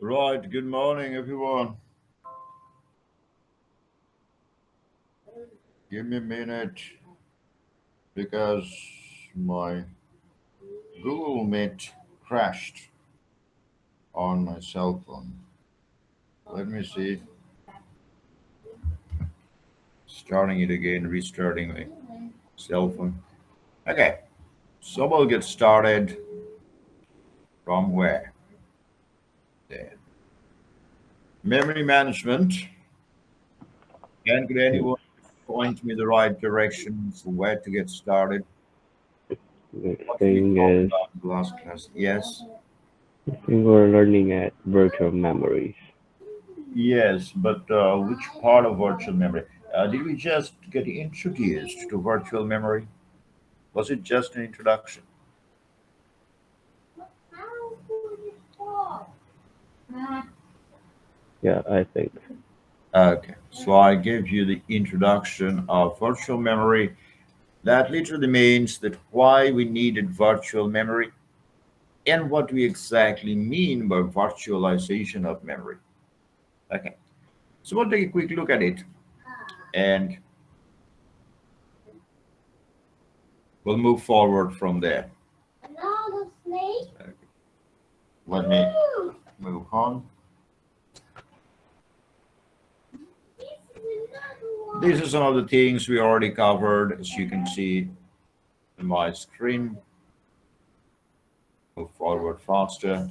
Right, good morning, everyone. Give me a minute because my Google Meet crashed on my cell phone. Let me see. Starting it again, restarting my cell phone. Okay, so we'll get started from where? There. Memory management. And could anyone point me the right direction for where to get started? The What did we thing talk is, about in the last class? Yes. we were learning at virtual memories. Yes, but which part of virtual memory? Did we just get introduced to virtual memory? Was it just an introduction? Yeah, I think. Okay, so I gave you the introduction of virtual memory. That literally means that why we needed virtual memory and what we exactly mean by virtualization of memory. Okay, so we'll take a quick look at it and we'll move forward from there. Okay, let me move on. These are some of the things we already covered, as you can see on my screen. Move forward faster.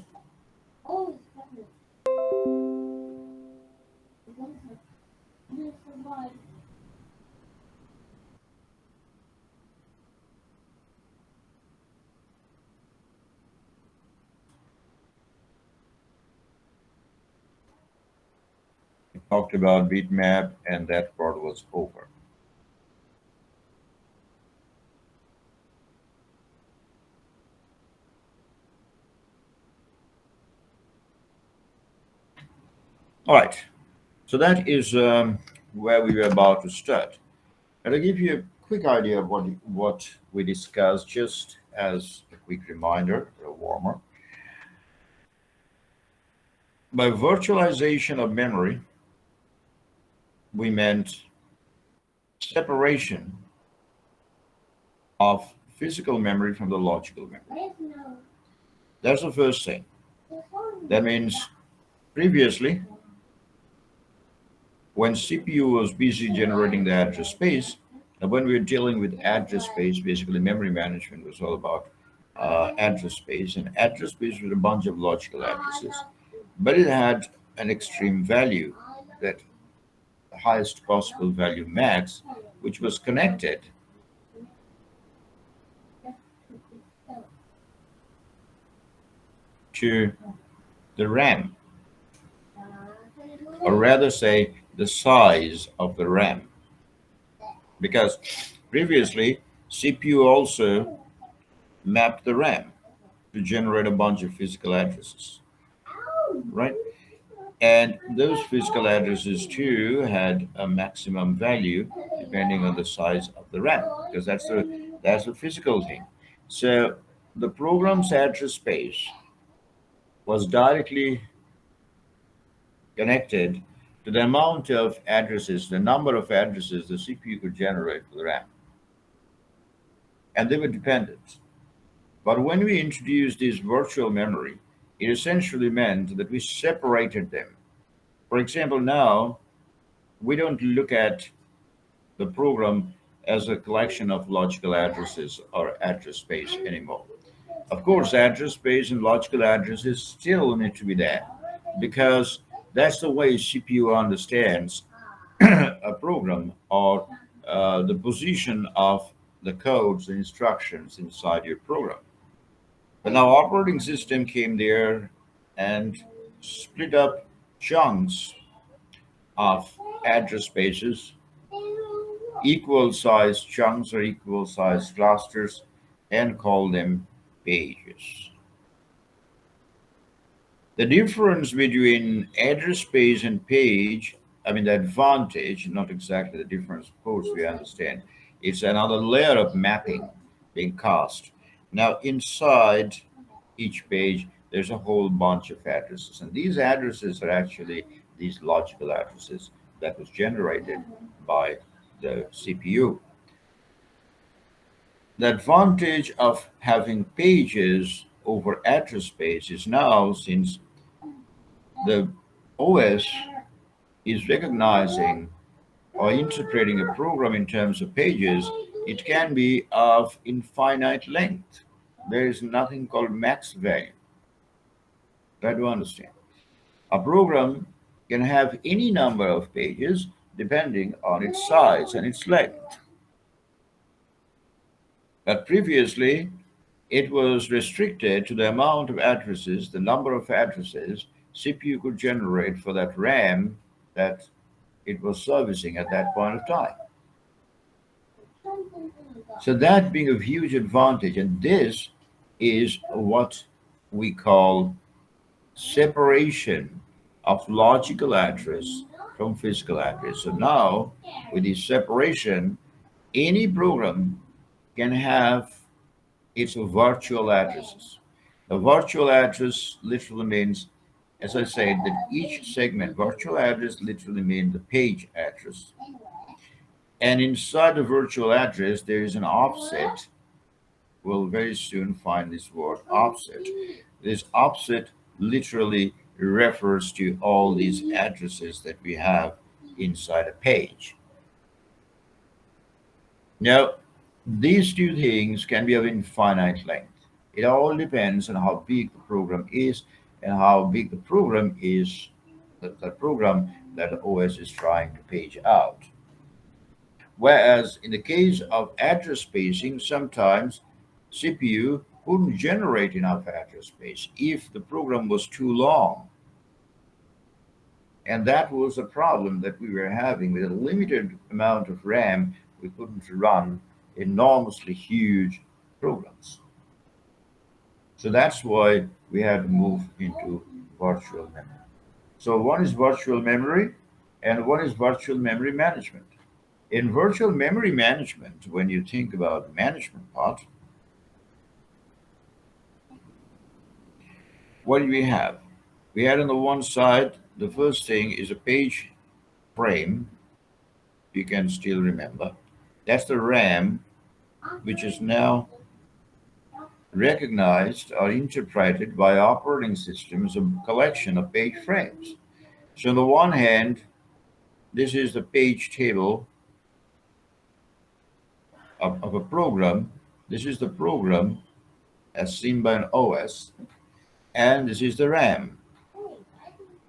We talked about bitmap, and that part was over. All right, so that is where we were about to start. And I'll give you a quick idea of what we discussed, just as a quick reminder, a warmer. By virtualization of memory, we meant separation of physical memory from the logical memory. That's the first thing. That means previously, when CPU was busy generating the address space, and when we were dealing with address space, basically memory management was all about address space, and address space was a bunch of logical addresses, but it had an extreme value, that the highest possible value max, which was connected to the RAM, or rather say the size of the RAM, because previously CPU also mapped the RAM to generate a bunch of physical addresses, right? And those physical addresses too had a maximum value depending on the size of the RAM, because that's the physical thing. So the program's address space was directly connected to the amount of addresses, the number of addresses the CPU could generate for the RAM, and they were dependent. But when we introduced this virtual memory, it essentially meant that we separated them. For example, now we don't look at the program as a collection of logical addresses or address space anymore. Of course, address space and logical addresses still need to be there because that's the way CPU understands a program, or the position of the codes and instructions inside your program. But now operating system came there and split up chunks of address spaces, equal size chunks or equal size clusters, and call them pages. The difference between address space and page, I mean, the advantage, not exactly the difference, of course, we understand. It's another layer of mapping being cast. Now, inside each page, there's a whole bunch of addresses. And these addresses are actually these logical addresses that was generated by the CPU. The advantage of having pages over address space is now, since the OS is recognizing or interpreting a program in terms of pages, it can be of infinite length. There is nothing called max value. Try to understand. A program can have any number of pages depending on its size and its length. But previously, it was restricted to the amount of addresses, the number of addresses CPU could generate for that RAM that it was servicing at that point of time. So that being a huge advantage, and this is what we call separation of logical address from physical address. So now, with this separation, any program can have its virtual addresses. The virtual address literally means, as I said, that each segment, virtual address literally means the page address. And inside the virtual address, there is an offset. We'll very soon find this word offset. This offset literally refers to all these addresses that we have inside a page. Now, these two things can be of infinite length. It all depends on how big the program is and how big the program is, the program that the OS is trying to page out. Whereas in the case of address spacing, sometimes CPU wouldn't generate enough address space if the program was too long. And that was a problem that we were having with a limited amount of RAM. We couldn't run enormously huge programs. So that's why we had to move into virtual memory. So one is virtual memory and one is virtual memory management. In virtual memory management, when you think about the management part, what do we have? We had on the one side, the first thing is a page frame. You can still remember. That's the RAM, which is now recognized or interpreted by operating systems as a collection of page frames. So on the one hand, this is the page table of a program. This is the program as seen by an OS, and this is the RAM.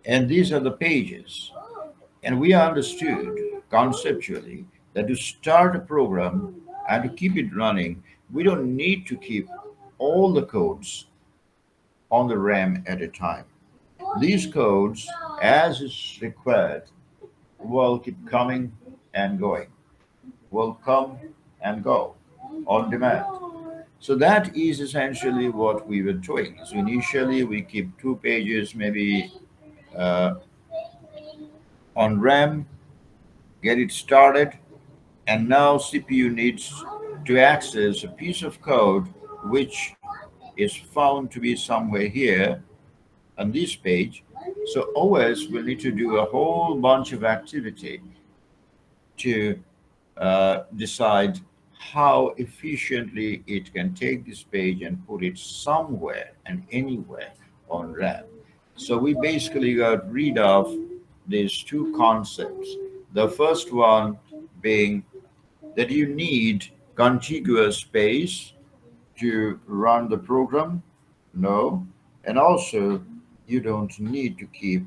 And these are the pages. And we understood conceptually that to start a program and to keep it running, we don't need to keep all the codes on the RAM at a time. These codes, as is required, will keep coming and going, will come and go on demand. So that is essentially what we were doing. So initially, we keep two pages, maybe uh, on RAM, get it started, and now CPU needs to access a piece of code which is found to be somewhere here on this page. So OS will need to do a whole bunch of activity to decide how efficiently it can take this page and put it somewhere and anywhere on RAM. So we basically got rid of these two concepts. The first one being that you need contiguous space to run the program. No. And also, you don't need to keep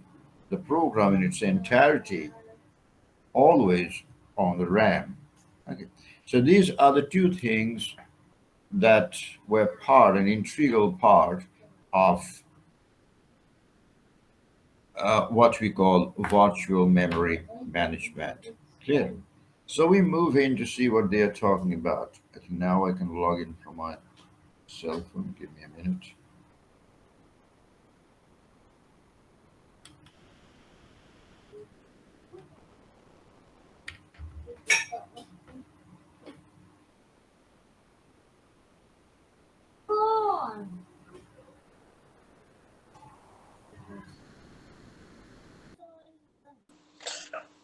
the program in its entirety always on the RAM. Okay. So these are the two things that were part, an integral part of what we call virtual memory management. Clear? So we move in to see what they are talking about. I think now I can log in from my cell phone. Give me a minute.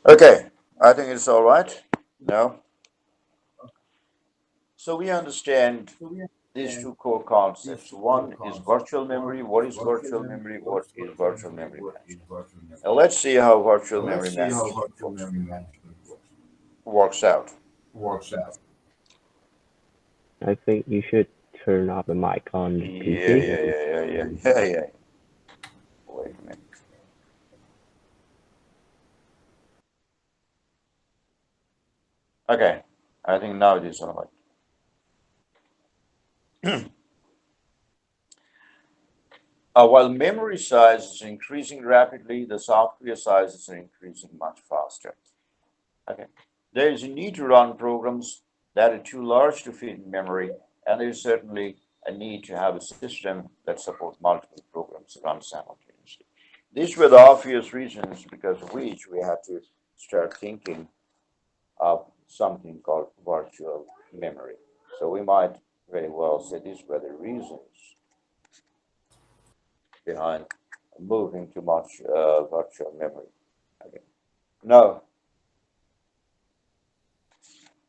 Okay, I think it's all right. No. So we understand these two core concepts. One is virtual memory. What is virtual memory? What is virtual memory management? Now let's see how virtual memory management works out. I think you should turn off the mic on the Yeah, PC. yeah, yeah, yeah, yeah, yeah, yeah. Wait a minute. Okay, I think now it is all right. While memory size is increasing rapidly, the software sizes are increasing much faster. Okay. There is a need to run programs that are too large to fit in memory, and there's certainly a need to have a system that supports multiple programs run simultaneously. These were the obvious reasons because of which we had to start thinking of something called virtual memory. So we might very well say these were the reasons behind moving to much virtual memory. Okay. Now,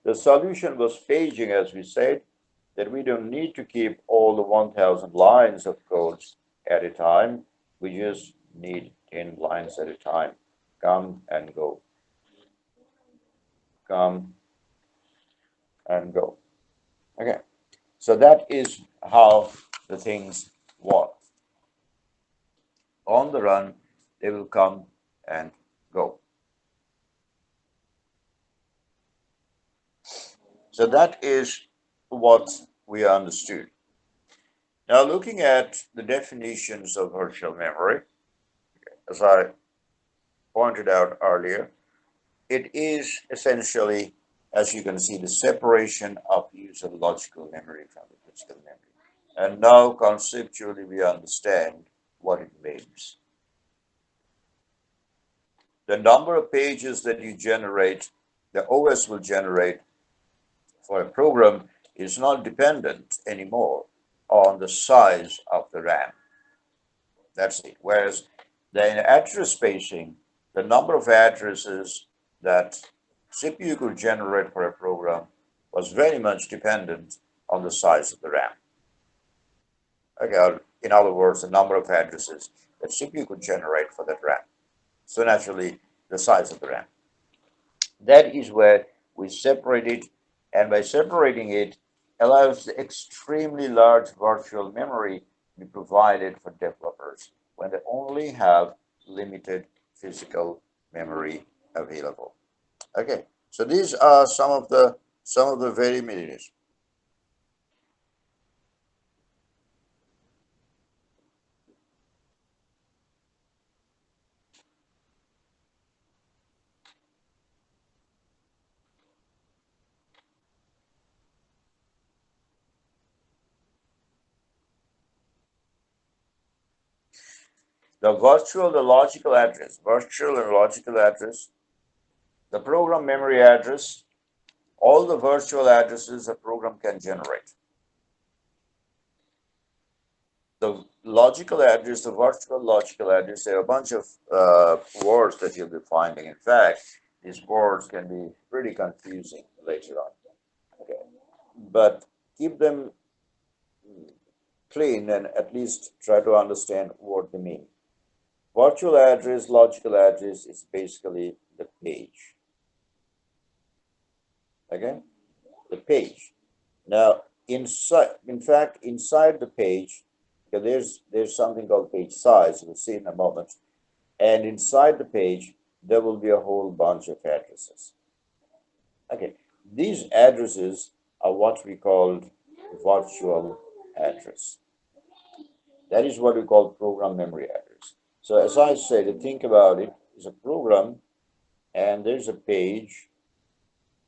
the solution was paging, as we said, that we don't need to keep all the 1,000 lines of code at a time. We just need 10 lines at a time. Come and go. Come and go. Okay. So that is how the things work. On the run, they will come and go. So that is what we understood. Now, looking at the definitions of virtual memory, as I pointed out earlier, it is essentially, as you can see, the separation of user logical memory from the physical memory. And now conceptually we understand what it means. The number of pages that you generate, the OS will generate for a program is not dependent anymore on the size of the RAM. That's it. Whereas in address spacing, the number of addresses that CPU could generate for a program was very much dependent on the size of the RAM. Okay, in other words, the number of addresses that CPU could generate for that RAM. So naturally, the size of the RAM. That is where we separate it, and by separating it, allows the extremely large virtual memory to be provided for developers when they only have limited physical memory available. Okay, so these are some of the very minutes. The virtual and logical address, the program memory address, all the virtual addresses a program can generate. The logical address, the virtual logical address, there are a bunch of words that you'll be finding. In fact, these words can be pretty confusing later on. Okay, but keep them clean and at least try to understand what they mean. Virtual address, logical address is basically the page. Okay, the page. Now, inside the page, okay, there's something called page size. We'll see in a moment. And inside the page, there will be a whole bunch of addresses. Okay, these addresses are what we call virtual address. That is what we call program memory address. So as I said, think about it, it's a program and there's a page.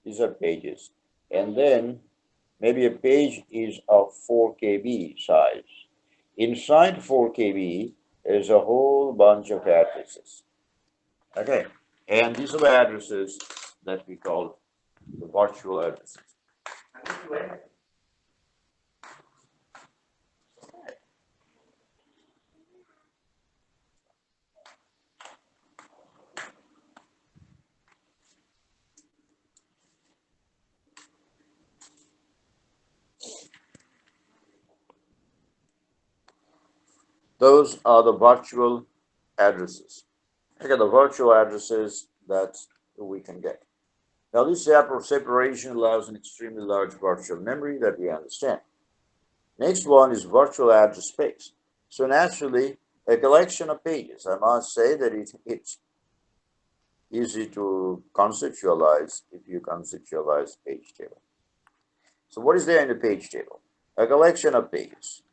These are pages. And then maybe a page is of 4 KB size. Inside 4 KB, there's a whole bunch of addresses. Okay, and these are the addresses that we call the virtual addresses. Those are the virtual addresses. Okay, the virtual addresses that we can get. Now, this separation allows an extremely large virtual memory that we understand. Next one is virtual address space. So naturally, a collection of pages. I must say that it's easy to conceptualize if you conceptualize page table. So what is there in the page table? A collection of pages,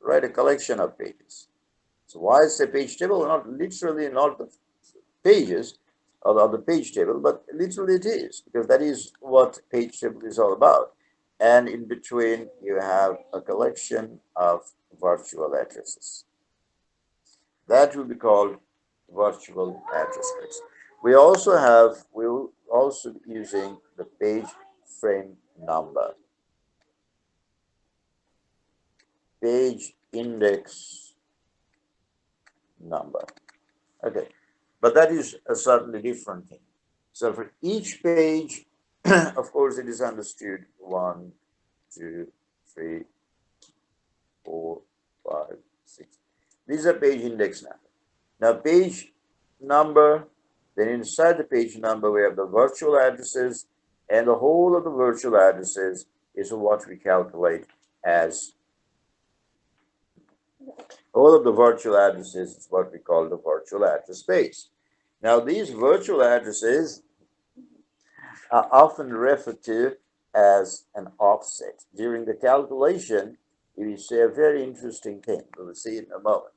right? A collection of pages. So why is a page table? Not literally not the pages of the page table, but literally it is, because that is what page table is all about. And in between, you have a collection of virtual addresses. That will be called virtual address space. We'll also be using the page frame number, page index number. Okay, but that is a certainly different thing. So for each page, of course, it is understood 1, 2, 3, 4, 5, 6. These are page index number. Now, page number, then inside the page number, we have the virtual addresses, and the whole of the virtual addresses is what we calculate as all of the virtual addresses is what we call the virtual address space. Now, these virtual addresses are often referred to as an offset. During the calculation, we say a very interesting thing. We'll see it in a moment.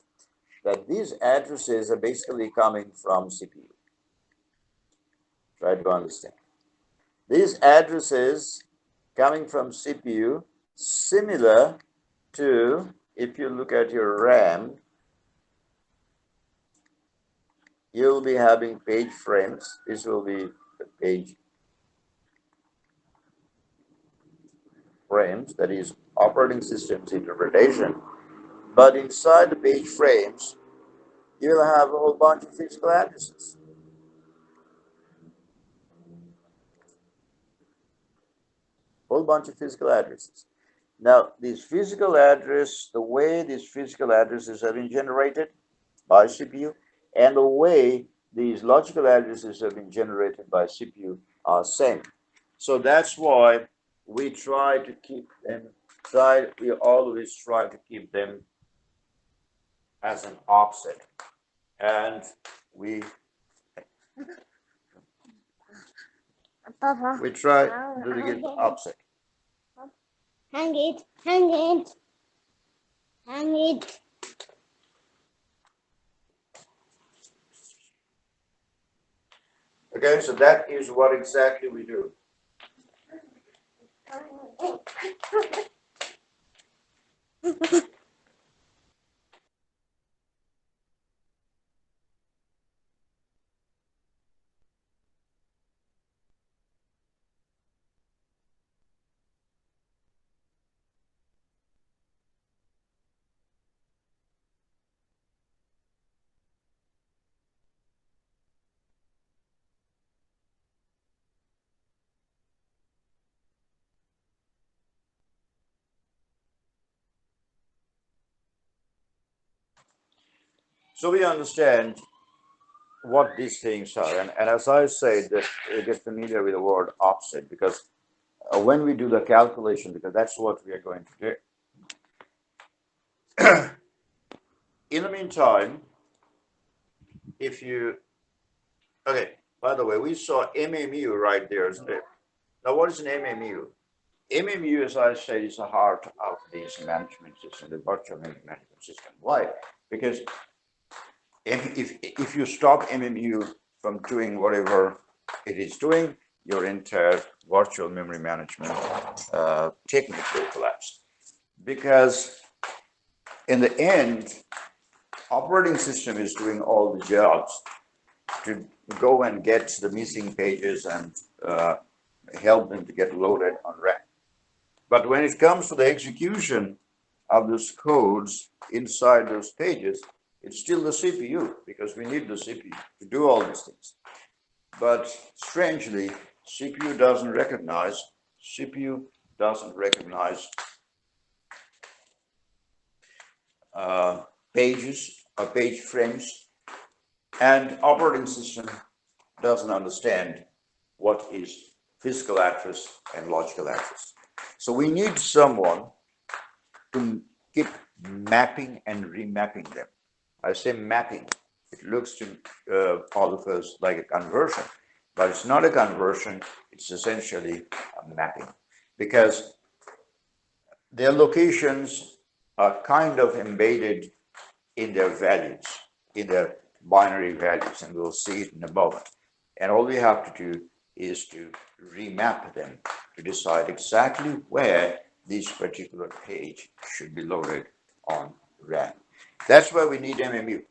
That these addresses are basically coming from CPU. Try to understand. These addresses coming from CPU, similar to, if you look at your RAM, you'll be having page frames. This will be the page frames, that is operating system's interpretation. But inside the page frames, you'll have a whole bunch of physical addresses. Whole bunch of physical addresses. Now, these physical address, the way these physical addresses have been generated by CPU, and the way these logical addresses have been generated by CPU are same. So that's why we try to keep them, we always try to keep them as an offset. And we Papa, try to get offset. hang it, hang it, hang it. Okay, so that is what exactly we do. So we understand what these things are. And as I said, that get familiar with the word offset, because when we do the calculation, because that's what we are going to do. In the meantime, if you, okay, by the way, we saw MMU right there, isn't it? Now, what is an MMU? MMU, as I said, is the heart of this management system, the virtual memory management system. Why? Because if you stop MMU from doing whatever it is doing, your entire virtual memory management technique will collapse. Because in the end, operating system is doing all the jobs to go and get the missing pages and help them to get loaded on RAM. But when it comes to the execution of those codes inside those pages, it's still the CPU, because we need the CPU to do all these things. But strangely, CPU doesn't recognize pages or page frames, and operating system doesn't understand what is physical address and logical address. So we need someone to keep mapping and remapping them. I say mapping. It looks to all of us like a conversion, but it's not a conversion. It's essentially a mapping, because their locations are kind of embedded in their values, in their binary values, and we'll see it in a moment. And all we have to do is to remap them to decide exactly where this particular page should be loaded on RAM. That's why we need MMU.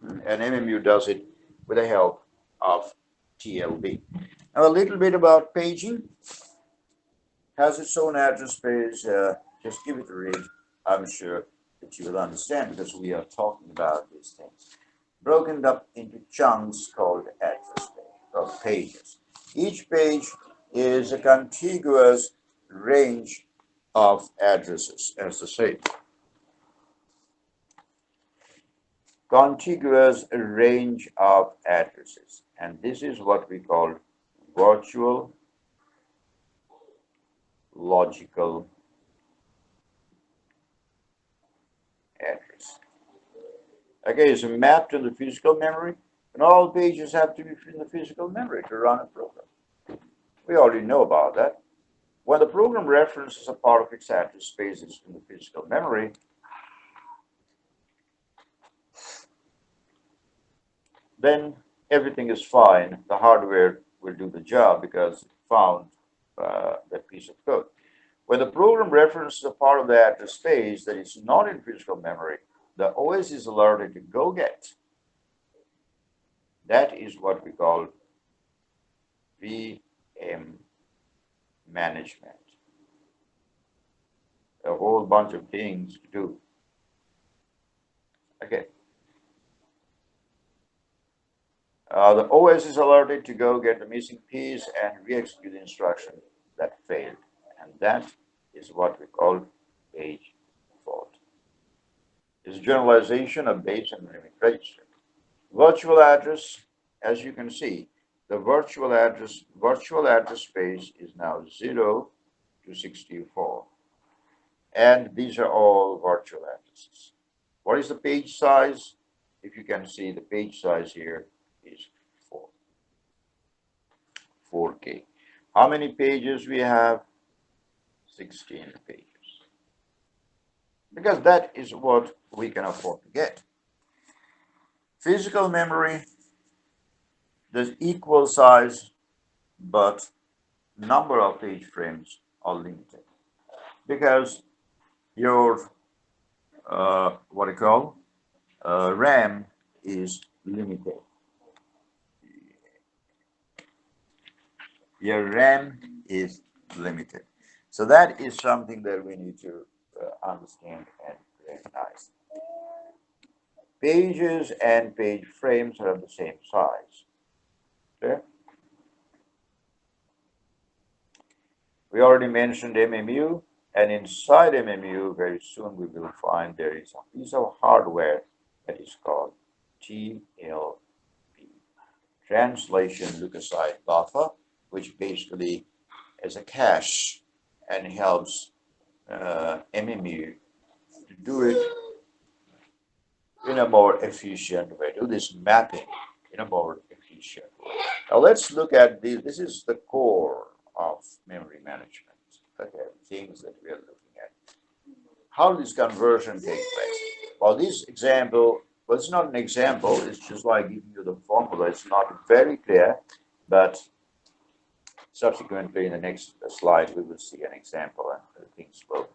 And MMU does it with the help of TLB. Now, a little bit about paging. Has its own address space. Just give it a read. I'm sure that you will understand, because we are talking about these things. Broken up into chunks called address space, or pages. Each page is a contiguous range of addresses, as I say. Contiguous range of addresses. And this is what we call virtual logical address. Okay, it's mapped to the physical memory, and all pages have to be in the physical memory to run a program. We already know about that. When the program references a part of its address spaces in the physical memory, then everything is fine. The hardware will do the job because it found that piece of code. When the program references a part of the address space that is not in physical memory, the OS is alerted to go get. That is what we call VM management. A whole bunch of things to do. Okay. The OS is alerted to go get the missing piece and re-execute the instruction that failed. And that is what we call page fault. It's a generalization of base and limit register. Virtual address, as you can see, the virtual address space is now 0 to 64. And these are all virtual addresses. What is the page size? If you can see, the page size here is 4K. How many pages we have? 16 pages. Because that is what we can afford to get. Physical memory, there's equal size, but number of page frames are limited. Because your RAM is limited. Your RAM is limited. So that is something that we need to understand and recognize. Pages and page frames are of the same size. Okay? We already mentioned MMU, and inside MMU, very soon we will find there is a piece of hardware that is called TLB, Translation Leukocyte Buffer, which basically is a cache and helps MMU to do it in a more efficient way, do this mapping in a more efficient way. Now let's look at this. This is the core of memory management. Okay, things that we are looking at. How does conversion take place? Well, this example, well, it's not an example, it's just like giving you the formula. It's not very clear, but subsequently in the next slide, we will see an example and things will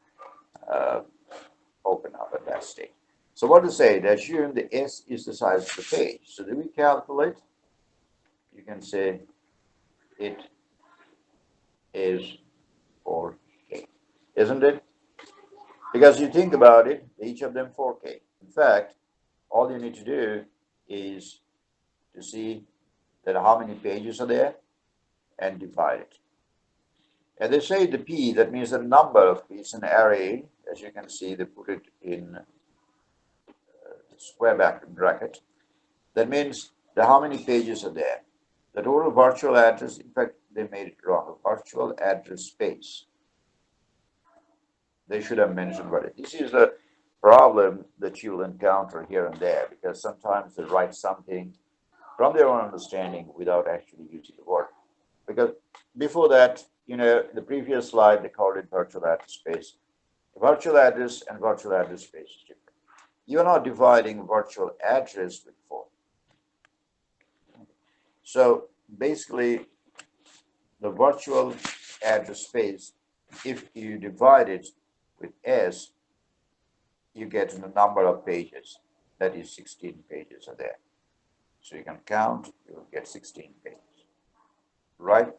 open up at that stage. So what to say? Assume the S is the size of the page. So do we calculate? You can say it is 4K, isn't it? Because you think about it, each of them 4K. In fact, all you need to do is to see that how many pages are there and divide it. And they say the P, that means the number of P, is an array. As you can see, they put it in square bracket. That means how many pages are there. The total virtual address, in fact, they made it wrong. Virtual address space. They should have mentioned what it is. This is the problem that you'll encounter here and there, because sometimes they write something from their own understanding without actually using the word. Because before that, the previous slide, they called it virtual address space. Virtual address and virtual address space is different. You're not dividing virtual address with 4. So basically, the virtual address space, if you divide it with S, you get the number of pages. That is 16 pages are there. So you can count, you will get 16 pages. Right?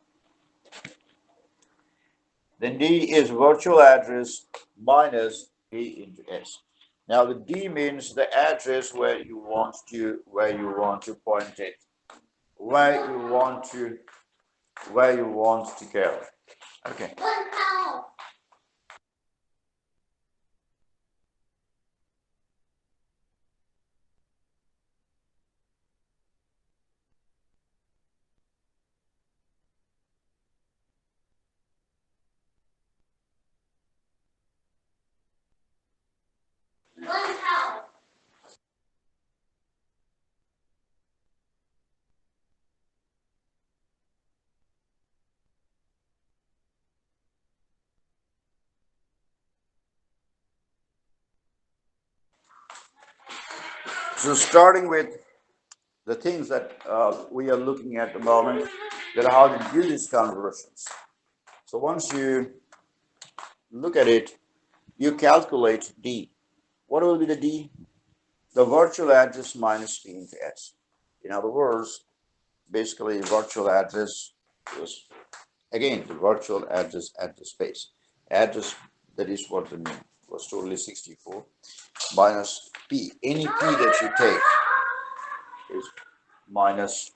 Then D is virtual address minus D into S. Now the D means the address where you want to point it, where you want to go. Okay. So starting with the things that we are looking at the moment, that how to do these conversions. So once you look at it, you calculate D. What will be the D? The virtual address minus P into S. In other words, basically virtual address is, again, the virtual address space. Address, that is what the name was, totally 64, minus P. Any P that you take is minus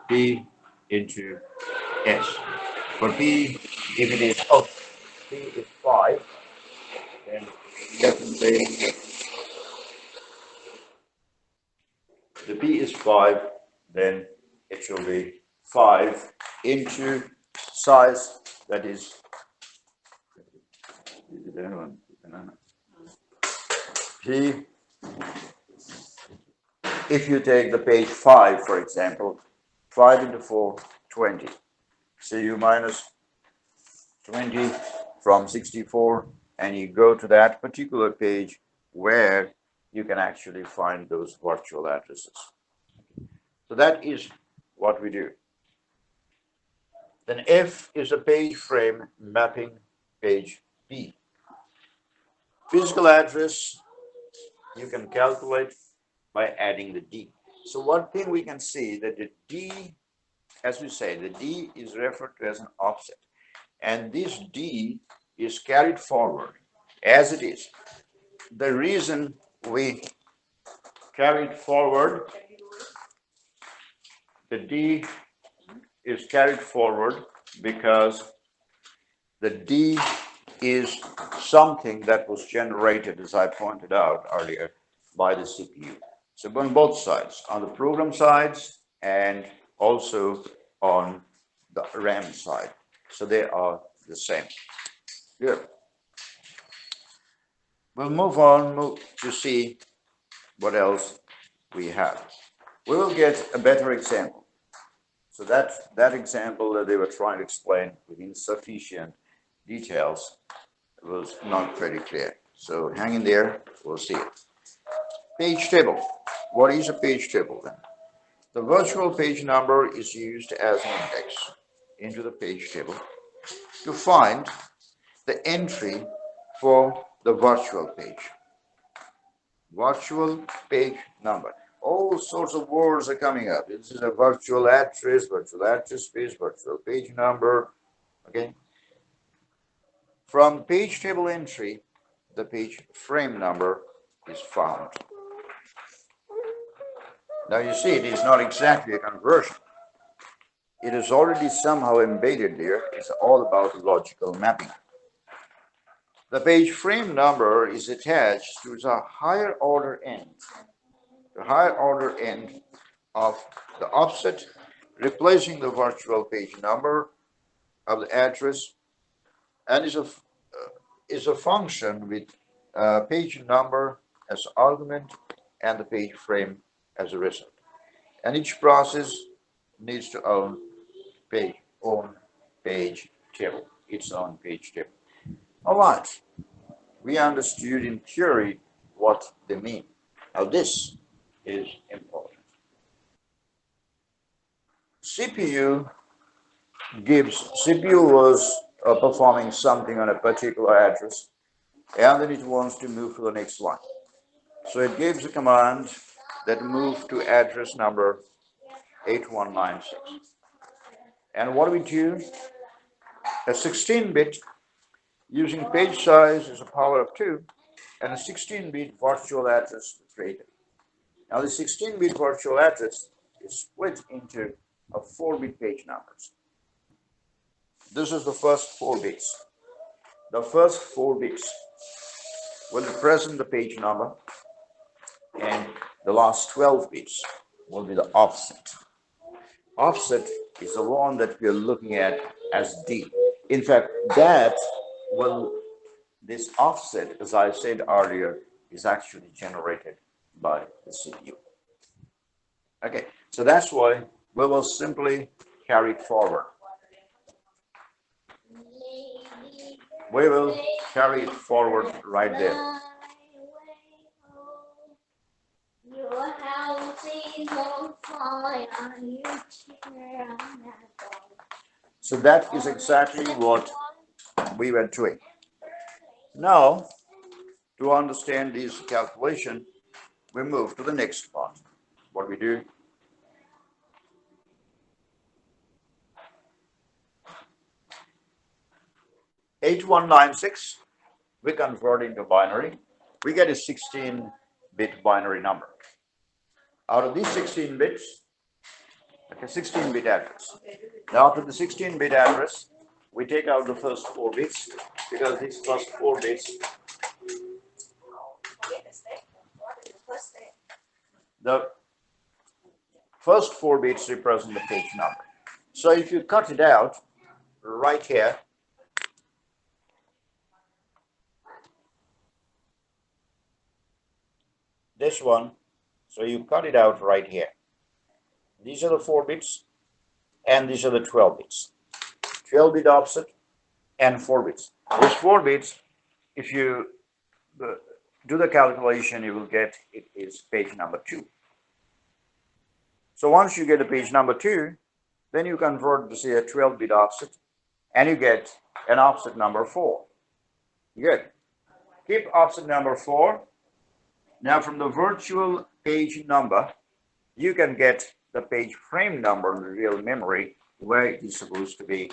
P into S. For P, if it is P is 5, then definitely the P is 5, then it should be 5 into size, that is P. If you take the page 5, for example, 5 into 4, 20. So you minus 20 from 64, and you go to that particular page where you can actually find those virtual addresses. So that is what we do. Then F is a page frame mapping page P. Physical address you can calculate by adding the D. So one thing we can see that the D, as we say, the D is referred to as an offset. And this D is carried forward as it is. The reason we carried forward, the D is carried forward because the D is something that was generated, as I pointed out earlier, by the CPU. So on both sides, on the program sides and also on the RAM side. So they are the same. Good. We'll move to see what else we have. We will get a better example. So that example that they were trying to explain with insufficient details was not very clear. So hang in there, we'll see it. Page table. What is a page table then? The virtual page number is used as an index into the page table to find the entry for the virtual page. Virtual page number. All sorts of words are coming up. This is a virtual address space, virtual page number. Okay. From page table entry, the page frame number is found. Now you see, it is not exactly a conversion. It is already somehow embedded there. It's all about logical mapping. the page frame number is attached to the higher order end. The higher order end of the offset, replacing the virtual page number of the address, and is a function with page number as argument and the page frame as a result. And each process needs to own page table, its own page table. All right, we understood in theory what they mean. Now this is important. CPU was performing something on a particular address, and then it wants to move to the next line. So it gives a command that move to address number 8196. And what do we do? A 16-bit using page size is a power of 2, and a 16-bit virtual address is created. Now the 16-bit virtual address is split into a 4-bit page numbers. This is the first 4 bits. The first 4 bits will represent the page number, and the last 12 bits will be the offset. Offset is the one that we are looking at as D. In fact, this offset, as I said earlier, is actually generated by the CPU. Okay, so that's why we will simply carry it forward. We will carry it forward right there. Your house is on fire, you cheer on that. So that is exactly what we were doing. Now, to understand this calculation, we move to the next part. What we do? (8196), we convert into binary. We get a 16-bit binary number. Out of these 16 bits, okay, 16-bit address. Now, after the 16-bit address, we take out the first 4 bits because these first 4 bits, the first 4 bits represent the page number. So if you cut it out right here, this one, so you cut it out right here. These are the 4 bits, and these are the 12 bits. 12-bit offset and 4 bits. These 4 bits, if you do the calculation, you will get it is page number 2. So once you get a page number 2, then you convert to say a 12-bit offset, and you get an offset number 4. Good. Keep offset number 4. Now from the virtual page number, you can get the page frame number in the real memory where it is supposed to be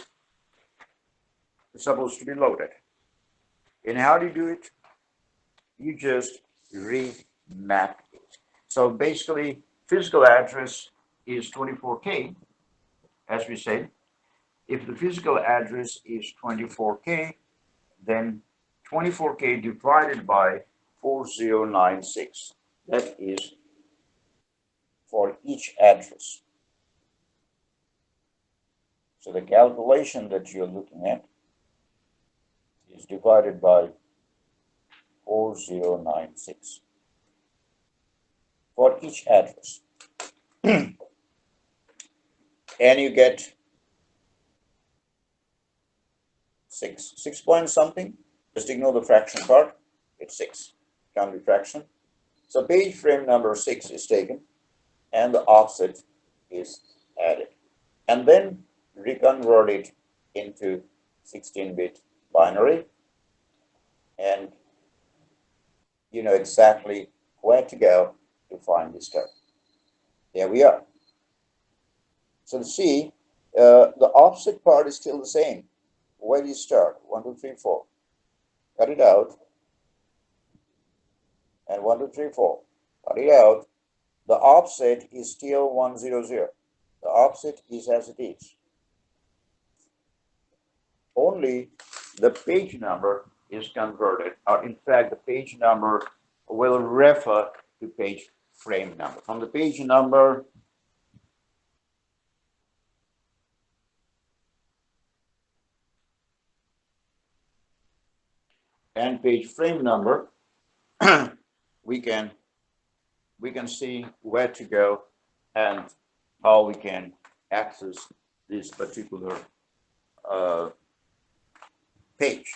loaded. And how do you do it? You just remap it. So basically, physical address is 24K, as we said. If the physical address is 24K, then 24K divided by 4096. That is for each address. So the calculation that you're looking at is divided by 4096 for each address. And you get 6 point something. Just ignore the fraction part. It's 6. Can't be fraction. So page frame number 6 is taken, and the offset is added, and then reconvert it into 16-bit binary, and you know exactly where to go to find this stuff. There we are. So see, the offset part is still the same. Where do you start? 1, 2, 3, 4. Cut it out. And 1, 2, 3, 4. Cut it out. The offset is still 100. The offset is as it is. Only the page number is converted, or in fact, the page number will refer to page frame number. From the page number and page frame number, we can see where to go and how we can access this particular page.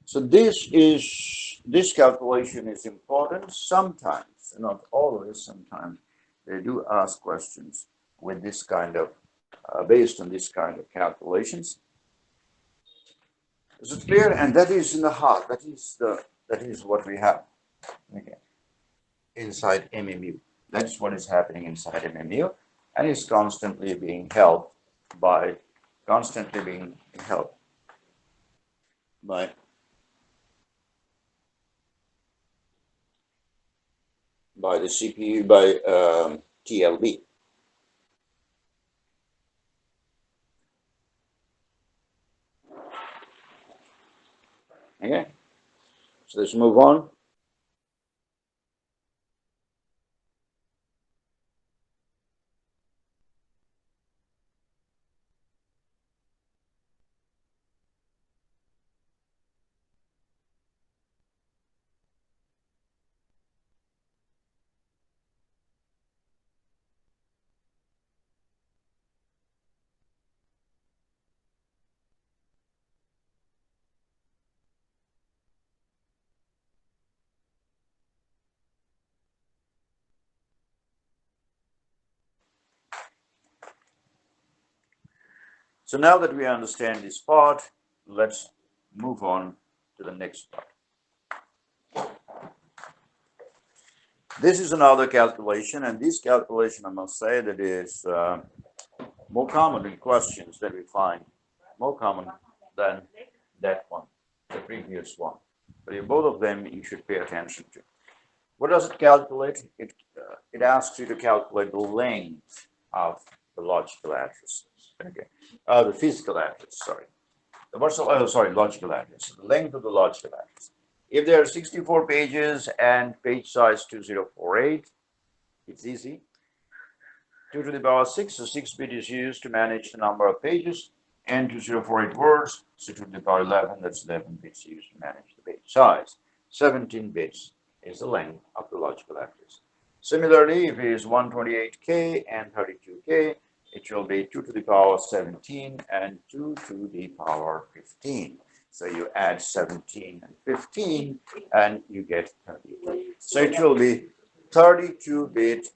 So this calculation is important. Sometimes, not always, sometimes they do ask questions with this kind of based on this kind of calculations. Is it clear? And that is in the heart. That is what we have. Okay. Inside MMU. That's what is happening inside MMU, and is constantly being held by the CPU, by TLB. Okay, so let's move on. So now that we understand this part, let's move on to the next part. This is another calculation, and this calculation, I must say, that is more common in questions that we find, more common than that one, the previous one. But both of them you should pay attention to. What does it calculate? It asks you to calculate the length of the logical addresses. Okay, the physical address. Sorry, logical address. The length of the logical address. If there are 64 pages and page size 2048, it's easy. 2 to the power 6, so 6-bit is used to manage the number of pages, and 2048 words, so 2 to the power 11, that's 11 bits used to manage the page size. 17 bits is the length of the logical address. Similarly, if it is 128K and 32K, it will be 2 to the power 17 and 2 to the power 15. So you add 17 and 15 and you get 30. So it will be 32-bit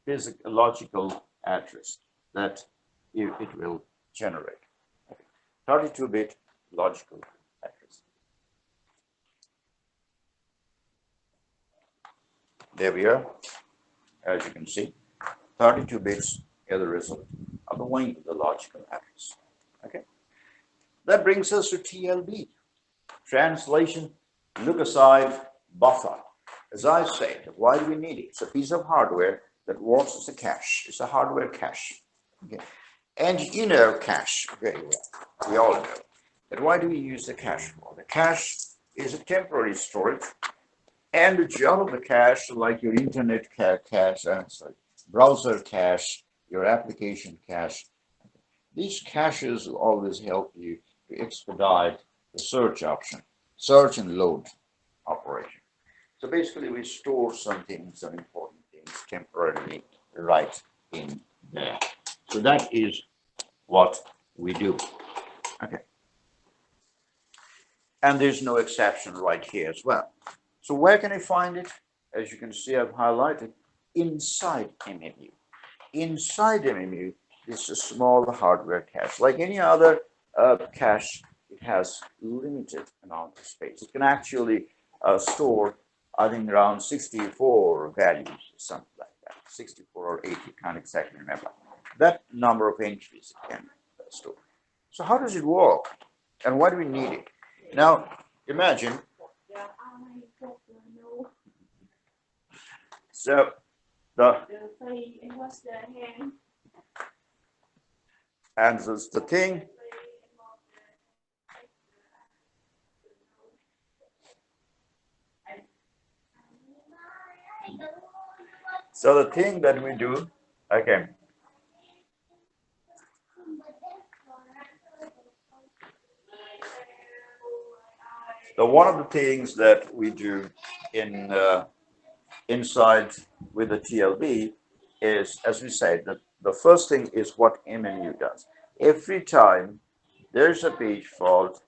physical logical address that it will generate. 32-bit logical address. There we are. As you can see, 32 bits are the result of the length of the logical address. Okay. That brings us to TLB. Translation, look aside, buffer. As I said, why do we need it? It's a piece of hardware that works as a cache. It's a hardware cache. Okay. And you know cache very well. We all know. But why do we use the cache for? The cache is a temporary storage, and the job of the cache, like your internet cache, browser cache, your application cache, these caches will always help you to expedite the search option, search and load operation. So basically, we store something, some important things temporarily right in there. So that is what we do. Okay. And there's no exception right here as well. So where can I find it? As you can see, I've highlighted inside MMU. Inside MMU is a small hardware cache. Like any other cache, it has limited amount of space. It can actually store, I think, around 64 values, something like that. 64 or 80, can't exactly remember. That number of entries it can store. So how does it work? And why do we need it? Now, imagine. So and that's the thing. So the thing that we do, okay, so one of the things that we do in inside with the TLB is, as we said, that the first thing is what MMU does. Every time there's a page fault,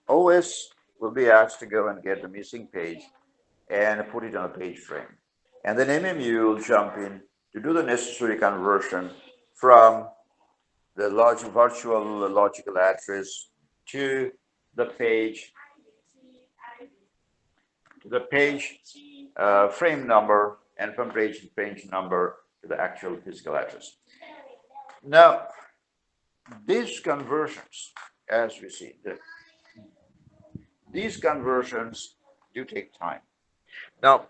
OS will be asked to go and get the missing page and put it on a page frame. And then MMU will jump in to do the necessary conversion from the large virtual logical address to the page, frame number, and from page number to the actual physical address. Now, these conversions, as we see, these conversions do take time. Now,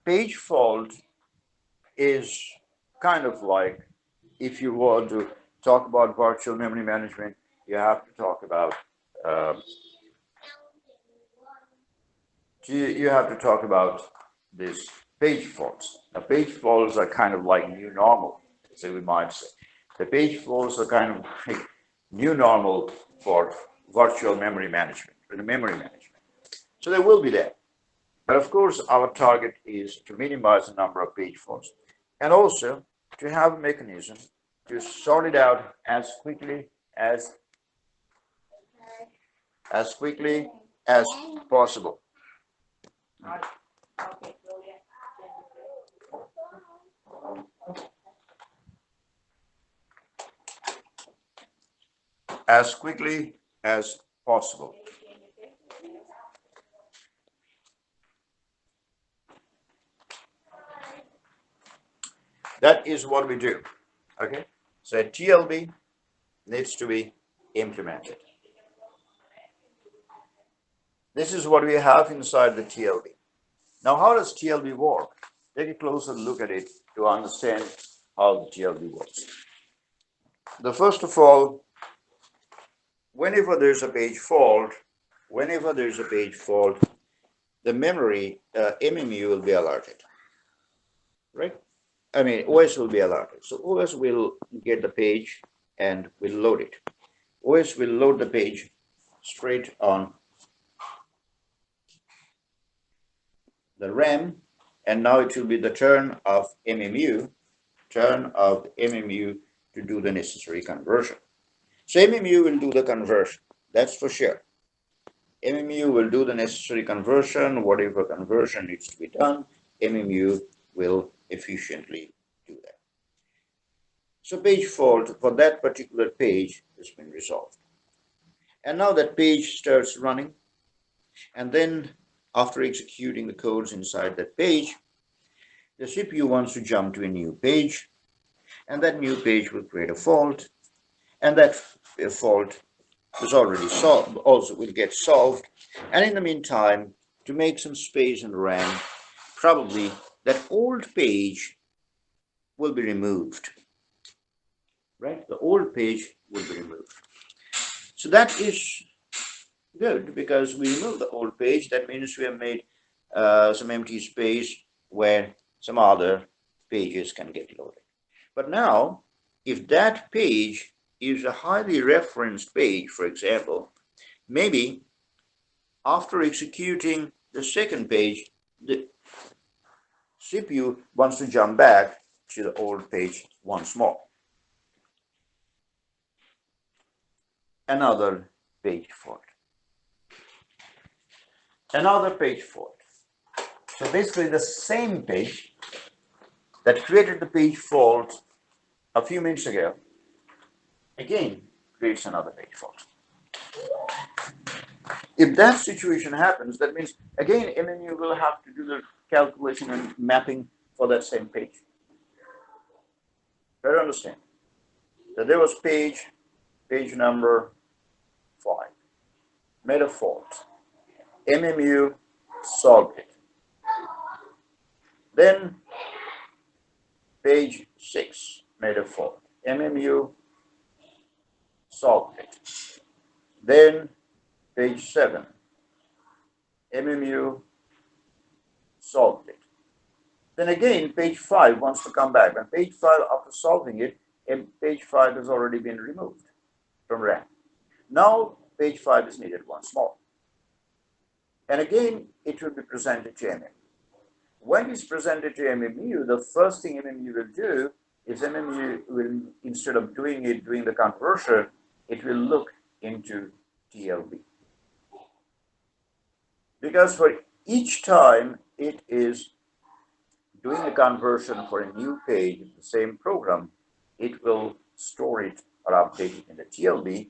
page fault is kind of like, if you want to talk about virtual memory management, you have to talk about um, you have to talk about this page faults. Now, page faults are kind of like new normal, so we might say. The page faults are kind of like new normal for virtual memory management, for the memory management. So they will be there. But of course, our target is to minimize the number of page faults and also to have a mechanism to sort it out as quickly as quickly as possible. As quickly as possible. That is what we do. Okay? So TLB needs to be implemented. This is what we have inside the TLB. Now, how does TLB work? Take a closer look at it to understand how the TLB works. The first of all, whenever there's a page fault, the memory MMU will be alerted, right? I mean, OS will be alerted. So OS will get the page and will load it. OS will load the page straight on the RAM, and now it will be the turn of MMU to do the necessary conversion. So MMU will do the conversion, that's for sure. MMU will do the necessary conversion. Whatever conversion needs to be done, MMU will efficiently do that. So page fault for that particular page has been resolved. And now that page starts running, and then after executing the codes inside that page, the CPU wants to jump to a new page, and that new page will create a fault, and that fault is already solved, also will get solved. And in the meantime, to make some space in RAM, probably that old page will be removed, right? The old page will be removed. So that is good because we remove the old page. That means we have made some empty space where some other pages can get loaded. But now, if that page is a highly referenced page, for example, maybe after executing the second page, the CPU wants to jump back to the old page once more. Another page fault. Another page fault. So basically the same page that created the page fault a few minutes ago, again creates another page fault. If that situation happens, that means again MMU will have to do the calculation and mapping for that same page. Better understand that there was page number 5, made a fault. MMU solved it. Then page 6 made a fault. MMU solved it. Then page 7, MMU solved it. Then again, page 5 wants to come back. When page 5, after solving it, page 5 has already been removed from RAM. Now, page 5 is needed once more. And again, it will be presented to MMU. When it's presented to MMU, the first thing MMU will do is MMU will, instead of doing the conversion, it will look into TLB. Because for each time it is doing the conversion for a new page in the same program, it will store it or update it in the TLB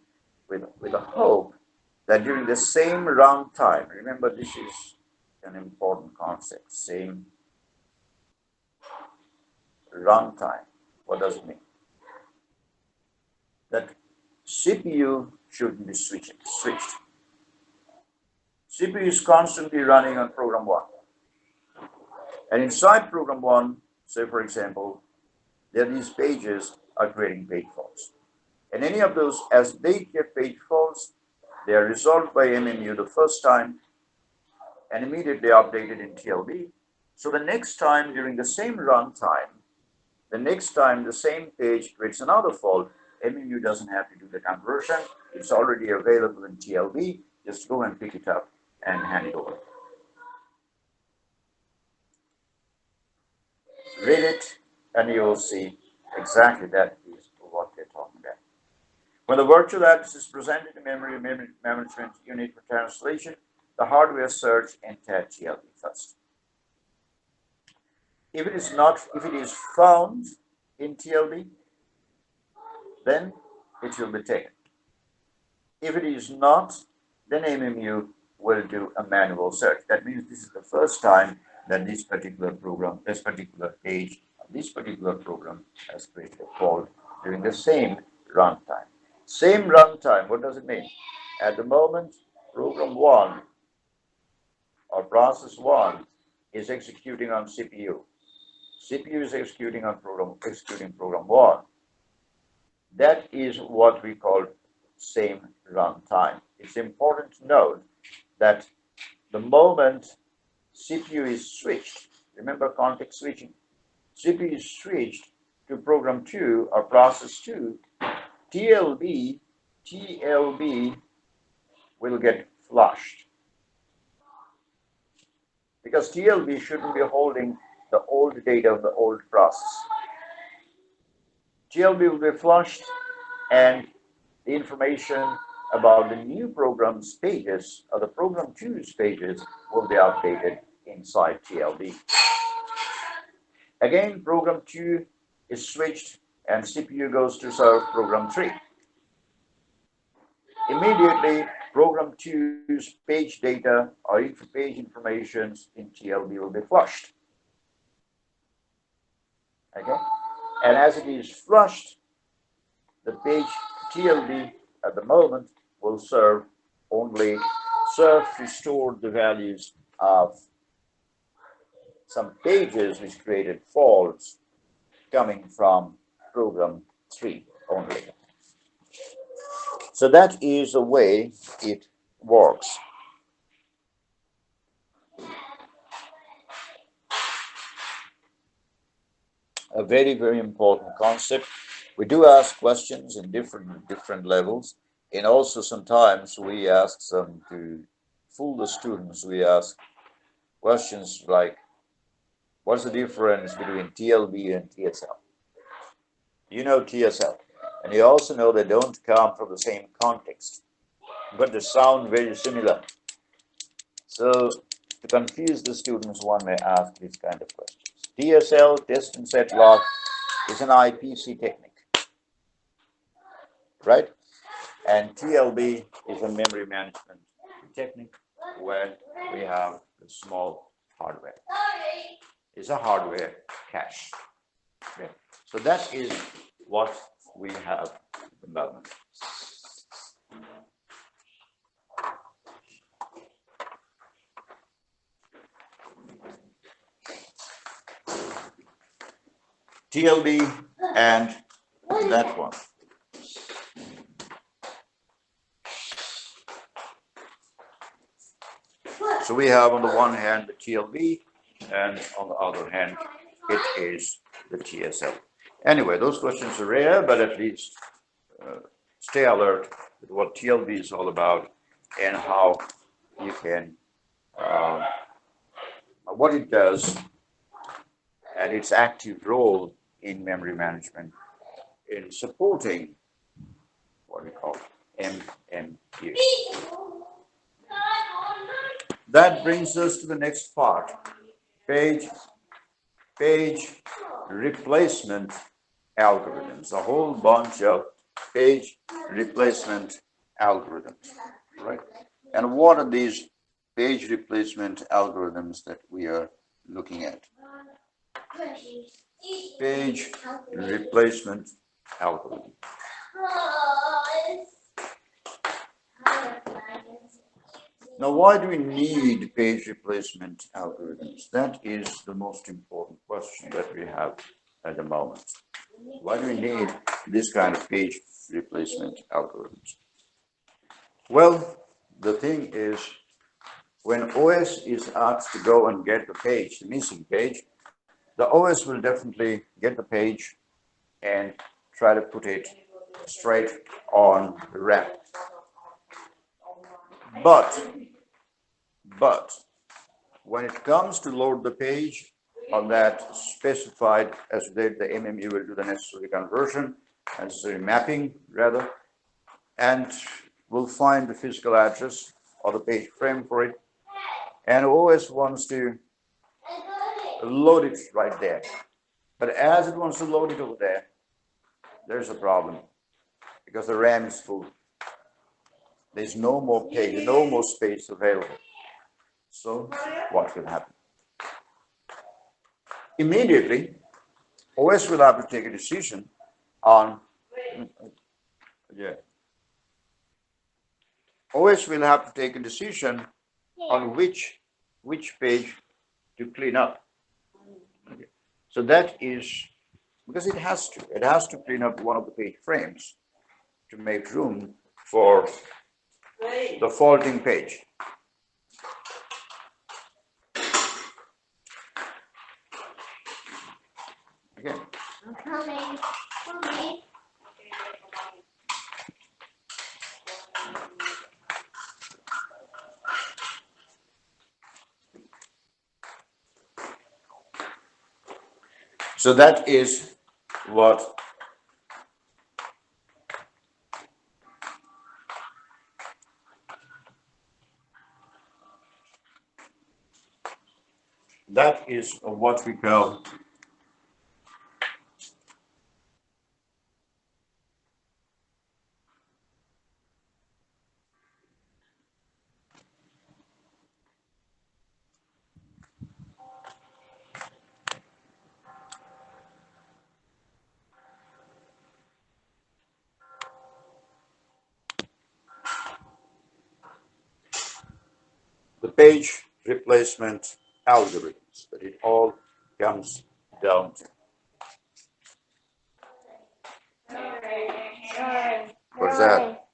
with a hope that during the same runtime, remember this is an important concept, same runtime. What does it mean? That CPU shouldn't be switched. CPU is constantly running on program 1. And inside program 1, say for example, there are these pages are creating page faults. And any of those, as they get page faults, they are resolved by MMU the first time and immediately updated in TLB. So the next time during the same runtime, the next time the same page creates another fault, MMU doesn't have to do the conversion. It's already available in TLB. Just go and pick it up and hand it over. Read it and you'll see exactly that is what they're talking about. When the virtual address is presented to memory management unit for translation, the hardware search entire TLB first. If it is found in TLB, then it will be taken. If it is not, then MMU will do a manual search. That means this is the first time that this particular program, this particular page, this particular program has created a fault during the same runtime. Same runtime, what does it mean? At the moment, program 1 or process 1 is executing on CPU. CPU is executing program 1. That is what we call same runtime. It's important to note that the moment CPU is switched, remember context switching, CPU is switched to program 2 or process 2, TLB will get flushed. Because TLB shouldn't be holding the old data of the old process. TLB will be flushed and the information about the new program's pages or the program 2's pages will be updated inside TLB. Again, program 2 is switched and CPU goes to serve program 3. Immediately, program 2's page data or page information in TLB will be flushed. Okay? And as it is flushed, the page TLB at the moment will serve to store the values of some pages which created faults coming from program 3 only. So that is the way it works. A very, very important concept. We do ask questions in different levels, and also sometimes we ask them to fool the students. We ask questions like, what's the difference between TLB and TSL? You know TSL, and you also know they don't come from the same context, but they sound very similar. So to confuse the students, one may ask these kind of questions. TSL, test and set lock, is an IPC technique, right? And TLB is a memory management technique where we have a small hardware. It's a hardware cache. Okay. So that is what we have at the moment. TLB and that one. So we have on the one hand the TLB and on the other hand it is the TSL. Anyway, those questions are rare, but at least stay alert with what TLB is all about and how you can, what it does and its active role in memory management in supporting what we call MMU. That brings us to the next part, page replacement algorithms, a whole bunch of page replacement algorithms, right? And what are these page replacement algorithms that we are looking at? Page replacement algorithm. Now, why do we need page replacement algorithms? That is the most important question that we have at the moment. Why do we need this kind of page replacement algorithms? Well, the thing is, when OS is asked to go and get the page, the missing page, the OS will definitely get the page and try to put it straight on the RAM. But when it comes to load the page on that specified, as the MMU will do the necessary conversion, necessary mapping rather, and will find the physical address or the page frame for it, and OS wants to load it right there. But as it wants to load it over there, there's a problem because the RAM is full. There's no more page, no more space available. So what will happen? Immediately, OS will have to take a decision on, OS will have to take a decision on which page to clean up. Okay. So that is, because it has to clean up one of the page frames to make room for the faulting page. Again. I'm coming. So that is what we call the page replacement algorithms that it all comes down to. What's that?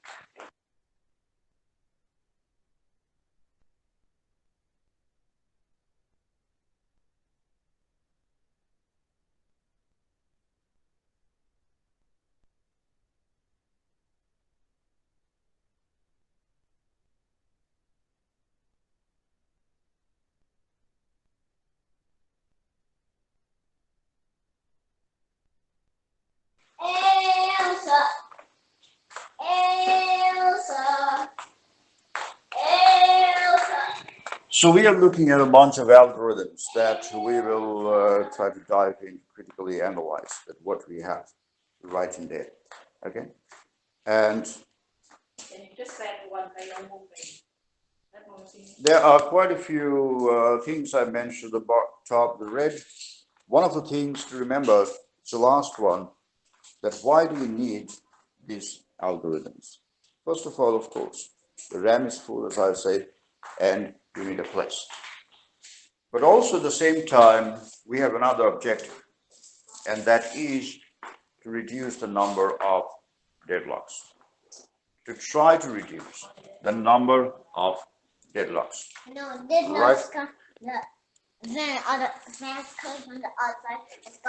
Elsa. So we are looking at a bunch of algorithms that we will try to dive in, critically analyze that what we have right in there. Okay, and there are quite a few things I mentioned about top the red. One of the things to remember, it's the last one, that why do we need these algorithms? First of all, of course, the RAM is full, as I said, and we need a place. But also at the same time, we have another objective, and that is to reduce the number of deadlocks. To try to reduce the number of deadlocks. No, deadlocks. Then it's coming from the other side. It's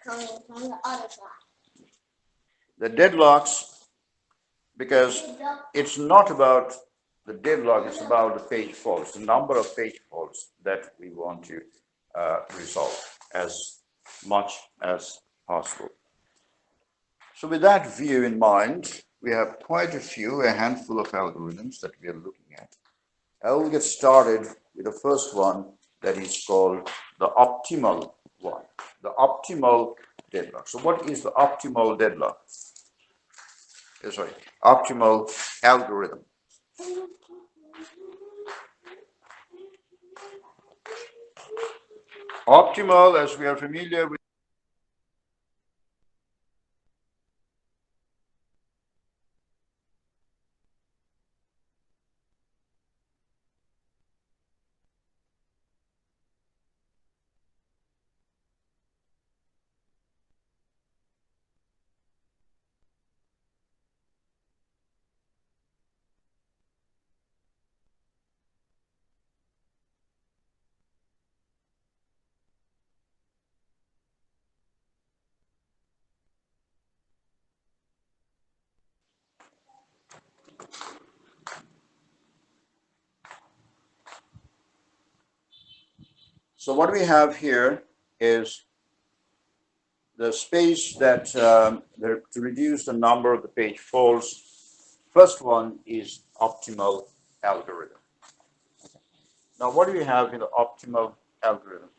coming from the other side. The deadlocks, because it's not about the deadlock, it's about the page faults, the number of page faults that we want to resolve as much as possible. So with that view in mind, we have quite a handful of algorithms that we are looking at. I will get started with the first one that is called the optimal one, the optimal deadlock. So what is the optimal deadlock? Sorry, optimal algorithm. Optimal, as we are familiar with, so what we have here is the space that to reduce the number of the page faults. First one is optimal algorithm. Now, what do we have in the optimal algorithm?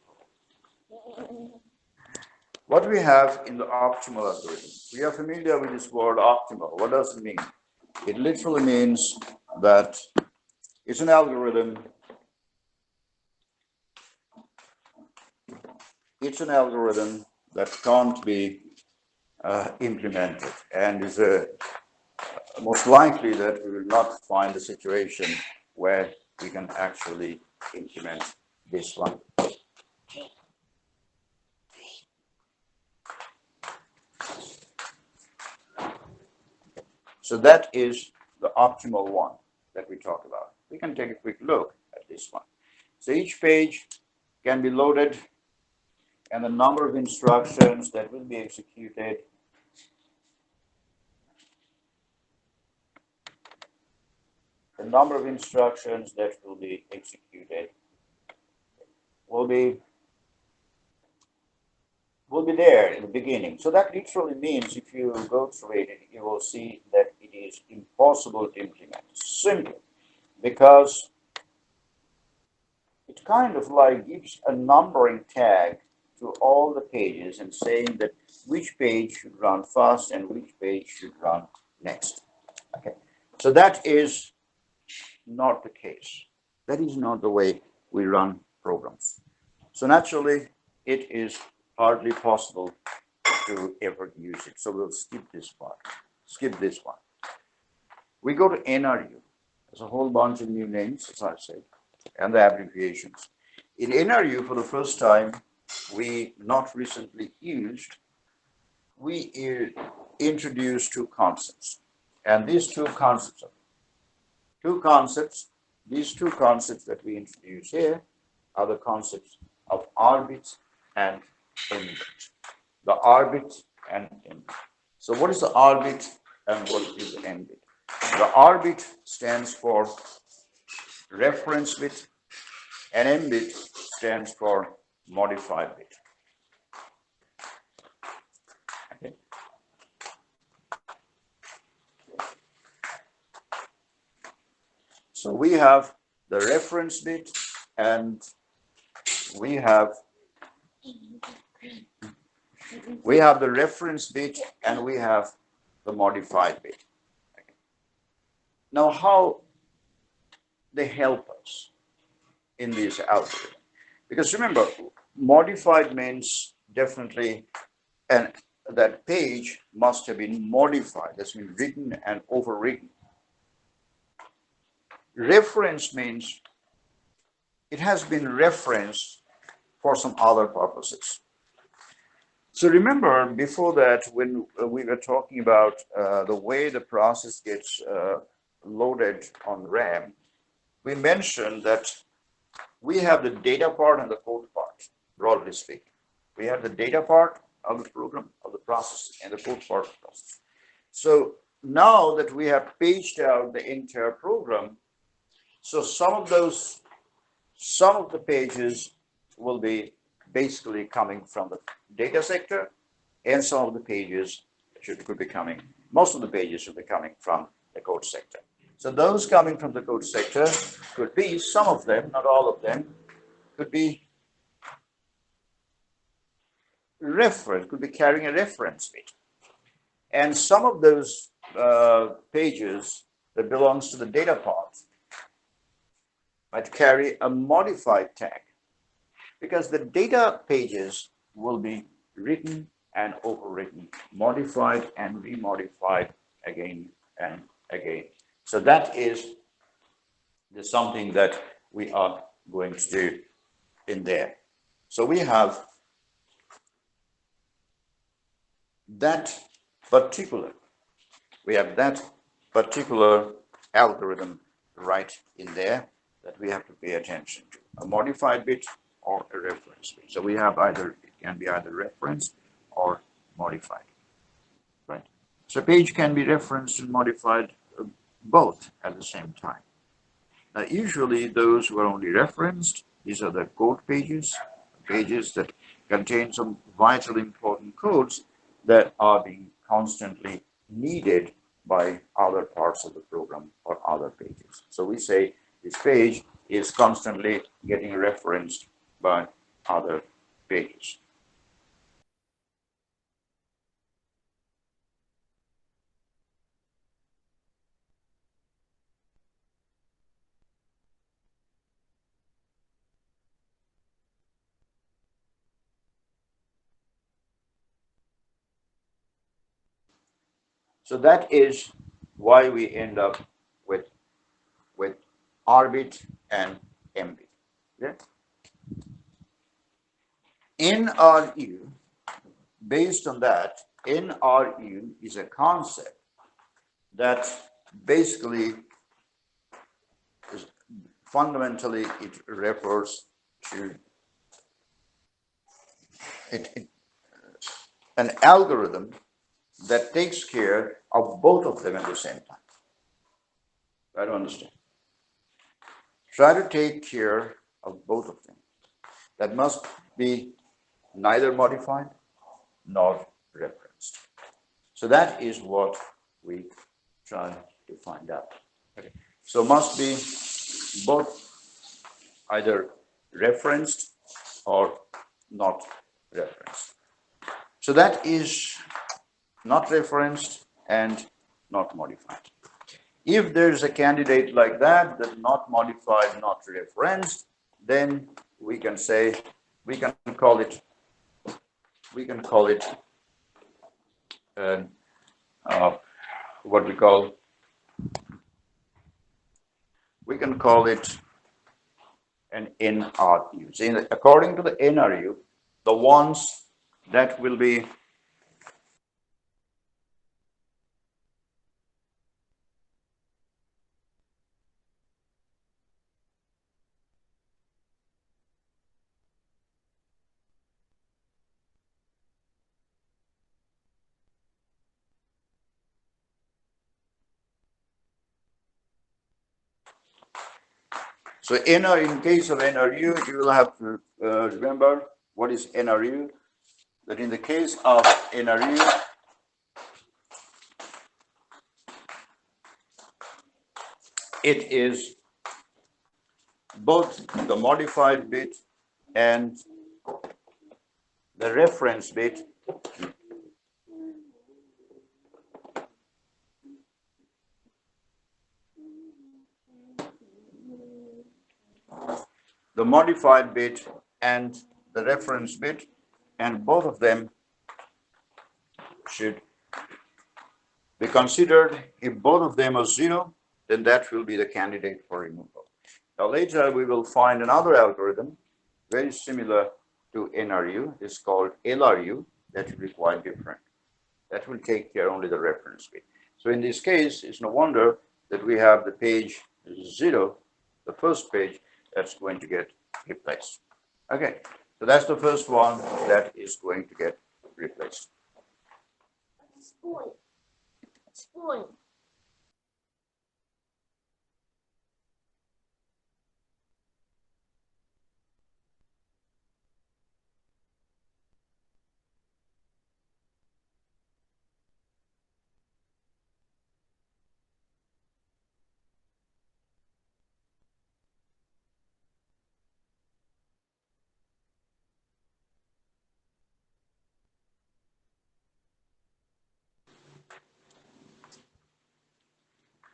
What do we have in the optimal algorithm? We are familiar with this word optimal. What does it mean? It literally means that it's an algorithm. It's an algorithm that can't be implemented, and is most likely that we will not find a situation where we can actually implement this one. So that is the optimal one that we talk about. We can take a quick look at this one. So each page can be loaded, and the number of instructions that will be executed will be there in the beginning. So that literally means if you go through it, you will see that it is impossible to implement, simply because it kind of like gives a numbering tag to all the pages and saying that which page should run first and which page should run next. Okay, so that is not the case. That is not the way we run programs. So naturally, it is hardly possible to ever use it. So we'll skip this part, skip this one. We go to NRU. There's a whole bunch of new names, as I said, and the abbreviations. In NRU, for the first time, we not recently used, we introduced two concepts. And these two concepts that we introduce here are the concepts of arbit and embed. The arbit and embed. So what is the arbit and what is the embed? The arbit stands for reference bit and embed stands for modified bit. Okay. So we have the reference bit and we have the reference bit and we have the modified bit. Now, how they help us in this algorithm? Because remember, modified means definitely, and that page must have been modified, that's been written and overwritten. Reference means it has been referenced for some other purposes. So remember, before that, when we were talking about the way the process gets loaded on RAM, we mentioned that we have the data part and the code part. broadly speaking. We have the data part of the program, of the process, and the code part of the process. So now that we have paged out the entire program, so some of the pages will be basically coming from the data sector, and some of the pages could be coming, most of the pages should be coming from the code sector. So those coming from the code sector could be, some of them, not all of them, could be could be carrying a reference bit. And some of those pages that belongs to the data part might carry a modified tag, because the data pages will be written and overwritten, modified and remodified again and again. So that is something that we are going to do in there. So we have that particular algorithm right in there that we have to pay attention to, a modified bit or a reference bit. So we have it can be either referenced or modified, right? So page can be referenced and modified both at the same time. Now, usually those who are only referenced, these are the code pages that contain some vital important codes that are being constantly needed by other parts of the program or other pages. So we say this page is constantly getting referenced by other pages. So that is why we end up with R-bit and M-bit. Yeah? NRU, based on that, NRU is a concept that basically fundamentally it refers to an algorithm that takes care of both of them at the same time. I don't understand. Try to take care of both of them. That must be neither modified nor referenced. So that is what we try to find out. Okay. So must be both either referenced or not referenced. So that is not referenced and not modified. If there's a candidate like that, not modified, not referenced, then we can say, we can call it what we can call it an NRU. So according to the NRU, the ones that will be so in case of NRU, you will have to remember what is NRU. That in the case of NRU, it is both the modified bit and the reference bit the modified bit and the reference bit, and both of them should be considered. If both of them are zero, then that will be the candidate for removal. Now later we will find another algorithm very similar to NRU. It's called LRU, that will be quite different. That will take care only the reference bit. So in this case, it's no wonder that we have the page 0, the first page, that's going to get replaced. Okay, So that's the first one that is going to get replaced. Spoon. Spoon.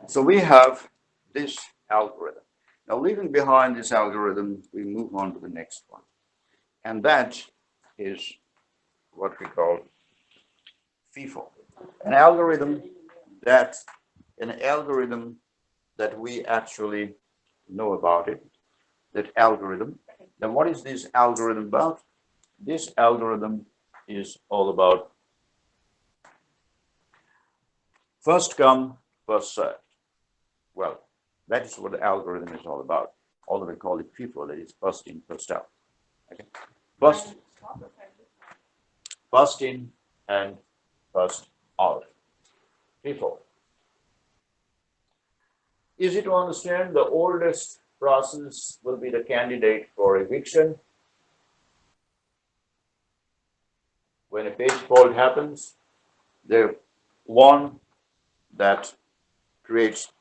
So we have this algorithm. Now, leaving behind this algorithm, we move on to the next one. And that is what we call FIFO, an algorithm that we actually know about it, that algorithm. Then what is this algorithm about? This algorithm is all about first come, first served. Well, that is what the algorithm is all about. Although we call it FIFO, that is first in, first out. Okay. First in and first out. FIFO. Easy to understand, the oldest process will be the candidate for eviction. When a page fault happens, the one that creates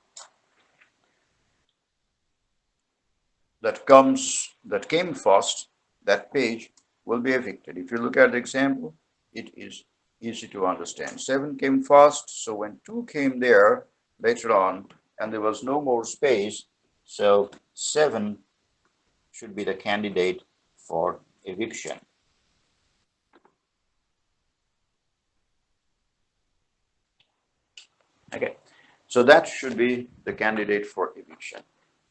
that came first, that page will be evicted. If you look at the example, it is easy to understand. 7 came first, so when 2 came there later on, and there was no more space, so 7 should be the candidate for eviction. Okay, so that should be the candidate for eviction.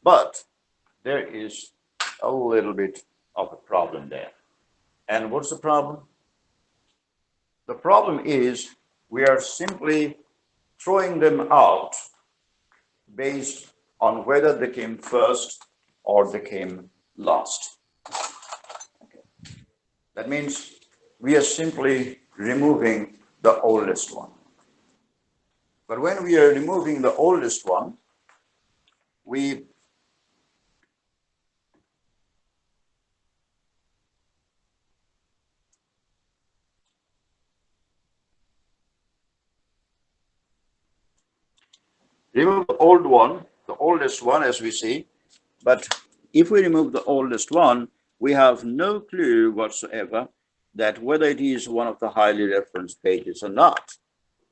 But there is a little bit of a problem there. And what's the problem? The problem is we are simply throwing them out based on whether they came first or they came last. Okay. That means we are simply removing the oldest one. But when we are removing the oldest one, we remove the old one, the oldest one as we see, but if we remove the oldest one, we have no clue whatsoever that whether it is one of the highly referenced pages or not.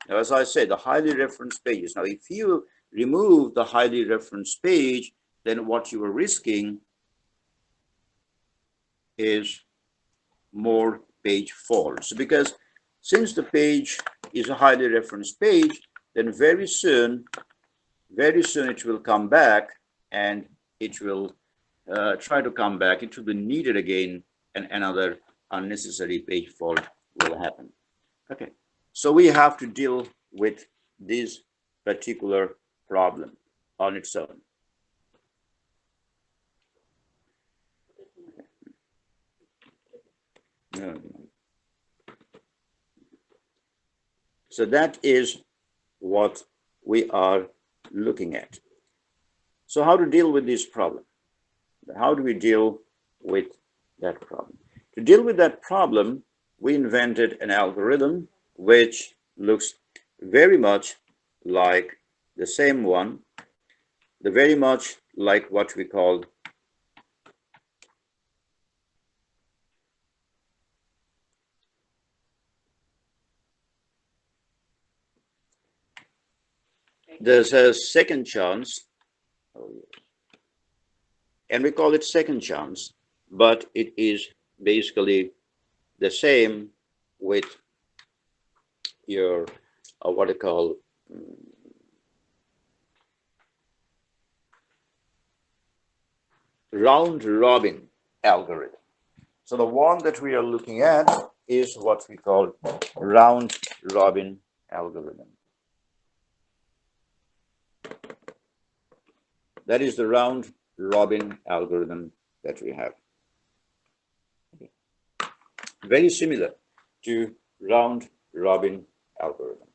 Now, as I said, the highly referenced pages. Now, if you remove the highly referenced page, then what you are risking is more page faults. Because since the page is a highly referenced page, then very soon it will come back and it will try to come back. It will be needed again, and another unnecessary page fault will happen. Okay, so we have to deal with this particular problem on its own. So that is what we are looking at. So how to deal with this problem? How do we deal with that problem? To deal with that problem, we invented an algorithm which looks very much like the same one, very much like what we call there's a second chance, and we call it second chance, but it is basically the same with your what I call round robin algorithm. So the one that we are looking at is what we call round robin algorithm. That is the round robin algorithm that we have. very similar to round robin algorithm.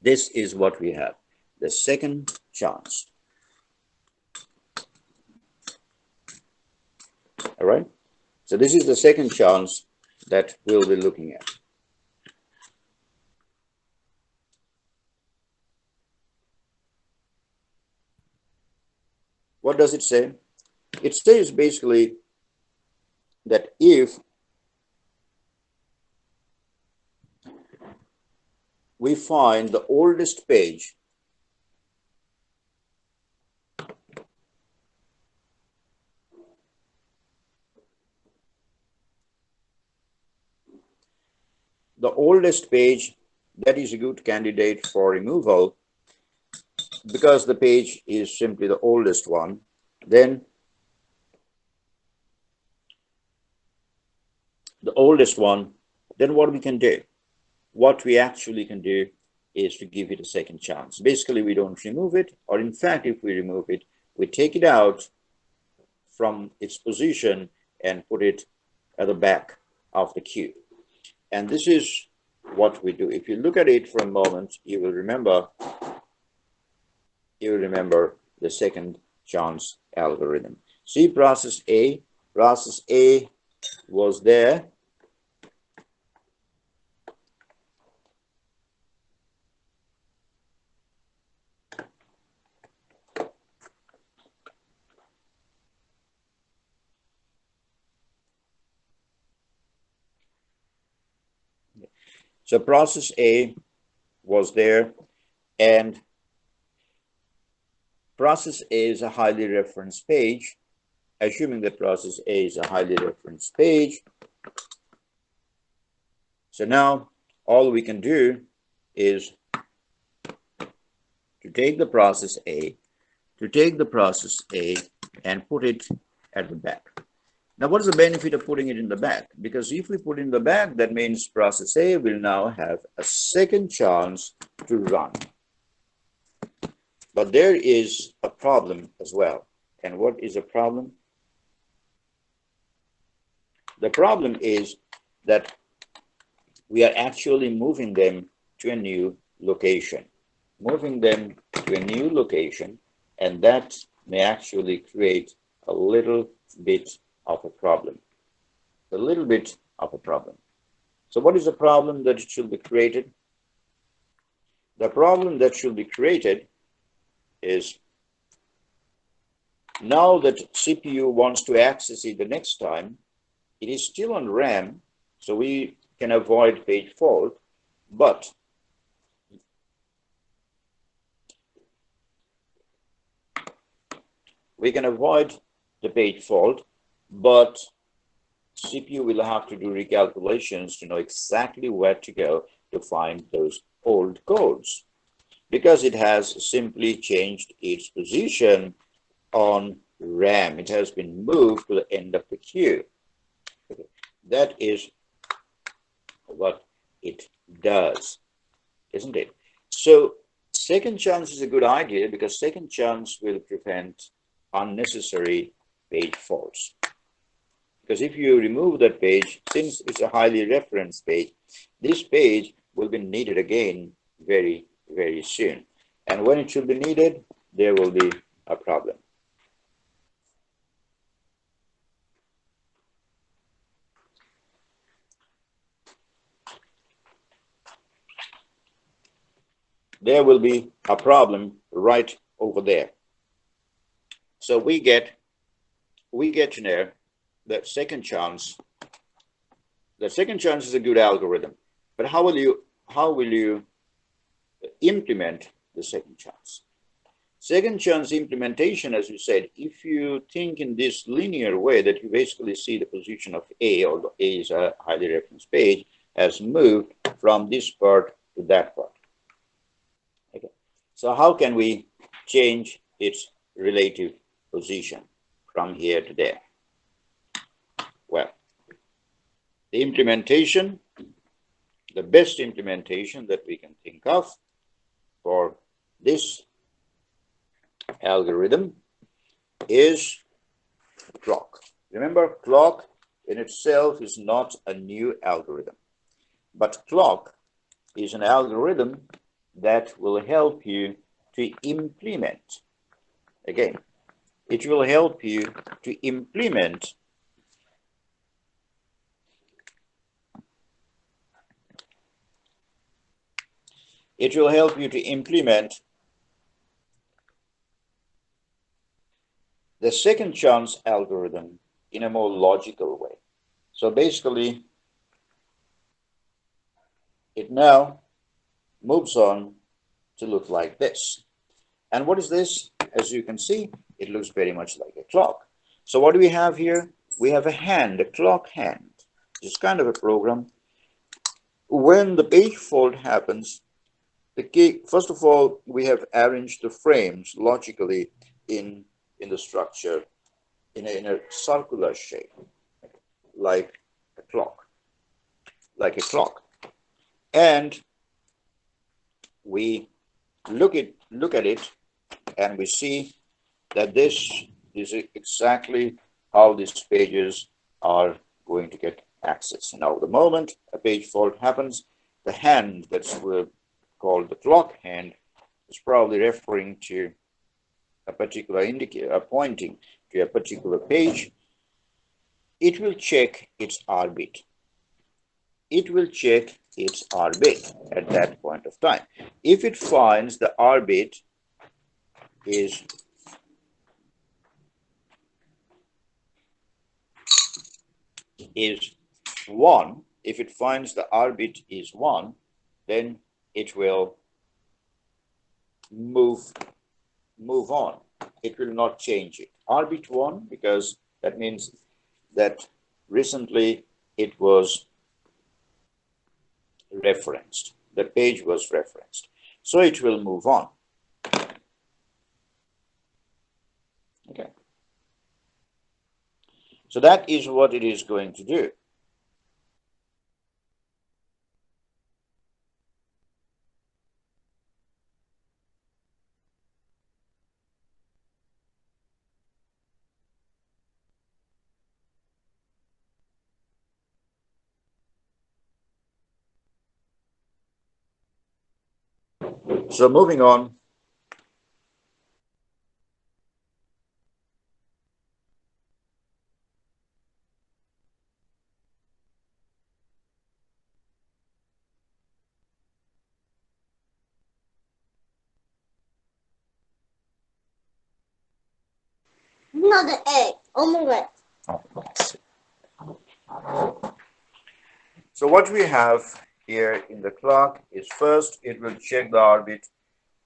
This is what we have, the second chance. All right. So this is the second chance that we'll be looking at. What does it say? It says basically that if we find the oldest page that is a good candidate for removal because the page is simply the oldest one, then what we can do, what we actually can do is to give it a second chance. Basically, we don't remove it, or in fact, if we remove it, we take it out from its position and put it at the back of the queue. And this is what we do. If you look at it for a moment, you will remember the second chance algorithm. See process A was there. So process A was there, and process A is a highly referenced page. Assuming that process A is a highly referenced page. So now all we can do is to take the process A and put it at the back. Now, what is the benefit of putting it in the back? Because if we put it in the back, that means process A will now have a second chance to run. But there is a problem as well. And what is a problem? The problem is that we are actually moving them to a new location. And that may actually create a little bit of a problem. So what is the problem that should be created? The problem that should be created is now that CPU wants to access it the next time, it is still on RAM, so we can avoid page fault, but CPU will have to do recalculations to know exactly where to go to find those old codes, because it has simply changed its position on RAM. It has been moved to the end of the queue. Okay. That is what it does, isn't it? So second chance is a good idea because second chance will prevent unnecessary page faults. Because if you remove that page, since it's a highly referenced page, this page will be needed again very, very soon. And when it should be needed, there will be a problem. There will be a problem right over there. So we get to know that second chance. The second chance is a good algorithm, but how will you implement the second chance? Second chance implementation, as you said, if you think in this linear way that you basically see the position of A, although A is a highly referenced page, has moved from this part to that part. Okay. So how can we change its relative position from here to there? Well, the implementation, the best implementation that we can think of for this algorithm is clock. Remember, clock in itself is not a new algorithm, but clock is an algorithm that will help you to implement. Again, it will help you to implement the second chance algorithm in a more logical way. So basically, it now moves on to look like this. And what is this? As you can see, it looks very much like a clock. So what do we have here? We have a hand, a clock hand. It's kind of a program. When the page fault happens, the key, first of all, we have arranged the frames logically in the structure in a circular shape, like a clock, And we look at it, and we see that this is exactly how these pages are going to get access. Now, the moment a page fault happens, the hand that's called the clock hand is probably referring to a particular indicator, pointing to a particular page. It will check its R bit. It will check its R bit at that point of time. If it finds the R bit is one, if it finds the R bit is 1, then it will move on. It will not change it. R bit 1, because that means that recently it was referenced. The page was referenced. So it will move on. Okay. So that is what it is going to do. So moving on. Not the egg. Omelette. So what we have here in the clock is, first it will check the R bit.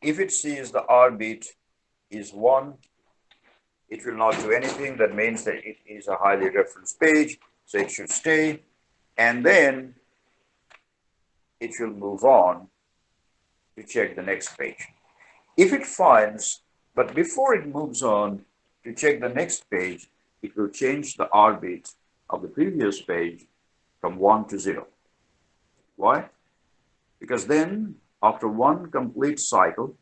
If it sees the R bit is 1, it will not do anything. That means that it is a highly referenced page, so it should stay. And then it will move on to check the next page. If it finds, but before it moves on to check the next page, it will change the R bit of the previous page from 1 to 0. Why? Because then, after one complete cycle,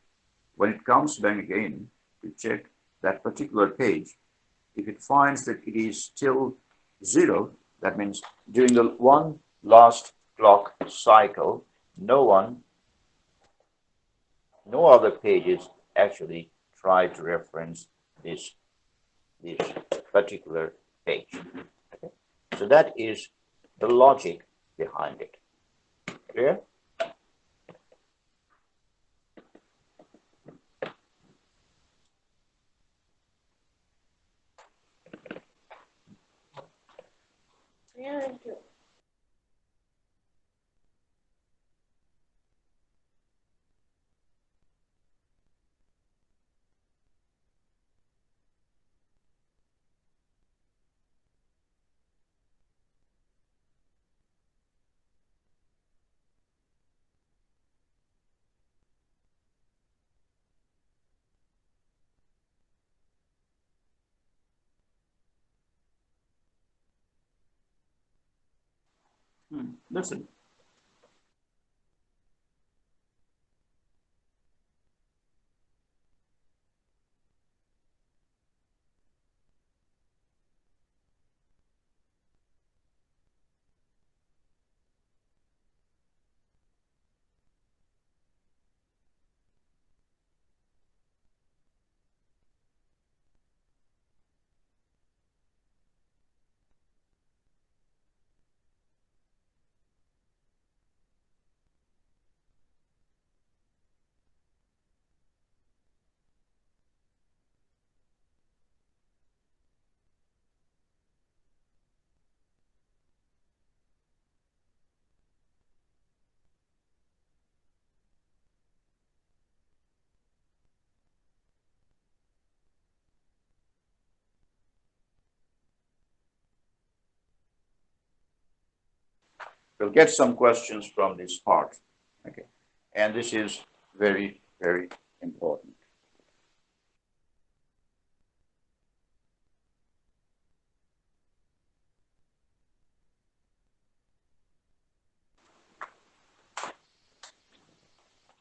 when it comes back again to check that particular page, if it finds that it is still 0, that means during the one last clock cycle, no other pages actually try to reference this particular page. Okay? So that is the logic behind it. Clear? Very good. Listen. We'll get some questions from this part. Okay. And this is very, very important.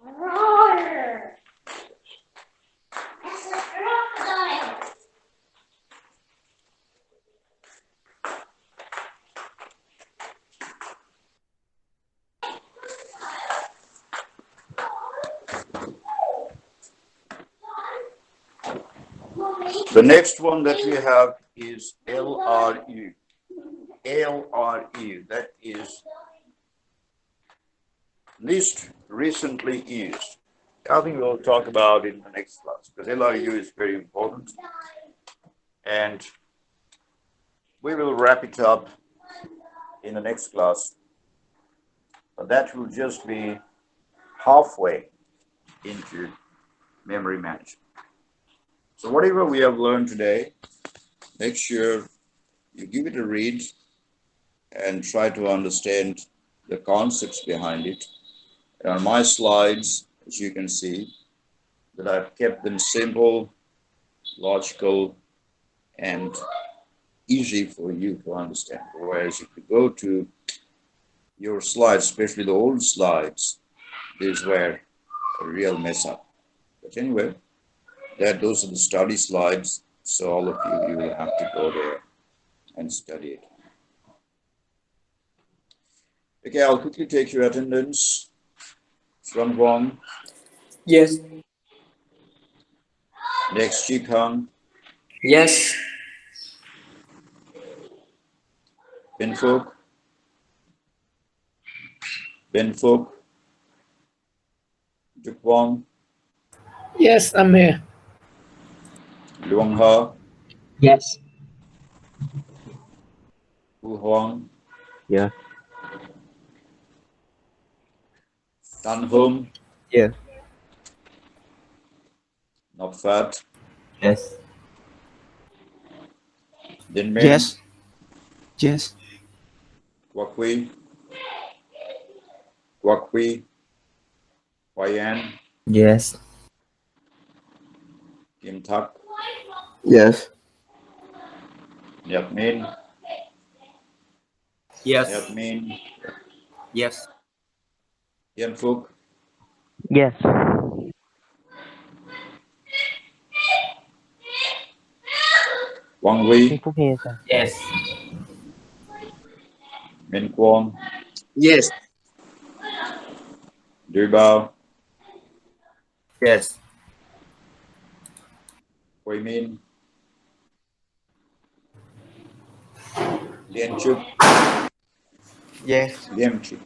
Roar. That's a crocodile. The next one that we have is LRU. LRU, that is least recently used. I think we'll talk about it in the next class because LRU is very important. And we will wrap it up in the next class. But that will just be halfway into memory management. So whatever we have learned today, make sure you give it a read and try to understand the concepts behind it. And on my slides, as you can see, that I've kept them simple, logical, and easy for you to understand. Whereas if you go to your slides, especially the old slides, these were a real mess up. But anyway, those are the study slides. So all of you will have to go there and study it. Okay, I'll quickly take your attendance. From Wong. Yes. Next, Chikang. Yes. Ben Phuc. Ben Phuc. Juk Wong. Yes, I'm here. Luong Ha. Yes. Wu Huang. Yes. Tan Hum. Yes. Not Fat. Yes. Din Min. Yes. Yes. Quoc Huy. Quoc Huy. Huayan. Yes. Kim Thak. Yes. Nhật Min. Yes. Nhật Min. Yes. Hiền Phúc. Yes. Quang Huy. Phúc here, sir. Yes. Minh Quang. Yes. Duy Bao. Yes. Huy Min. Liên Trúc. Yes. Liêm Trúc.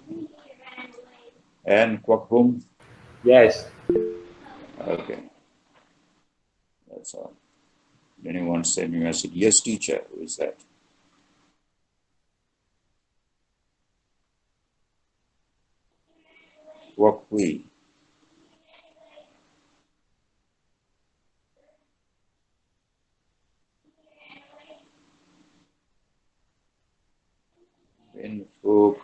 And Quoc Hum. Yes. Okay. That's all. Anyone send me a message? Yes, teacher. Who is that? Quoc Huy. Minh Phúc.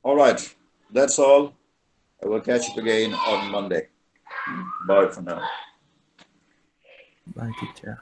All right. That's all. I will catch up again on Monday. Bye for now. Bye, teacher.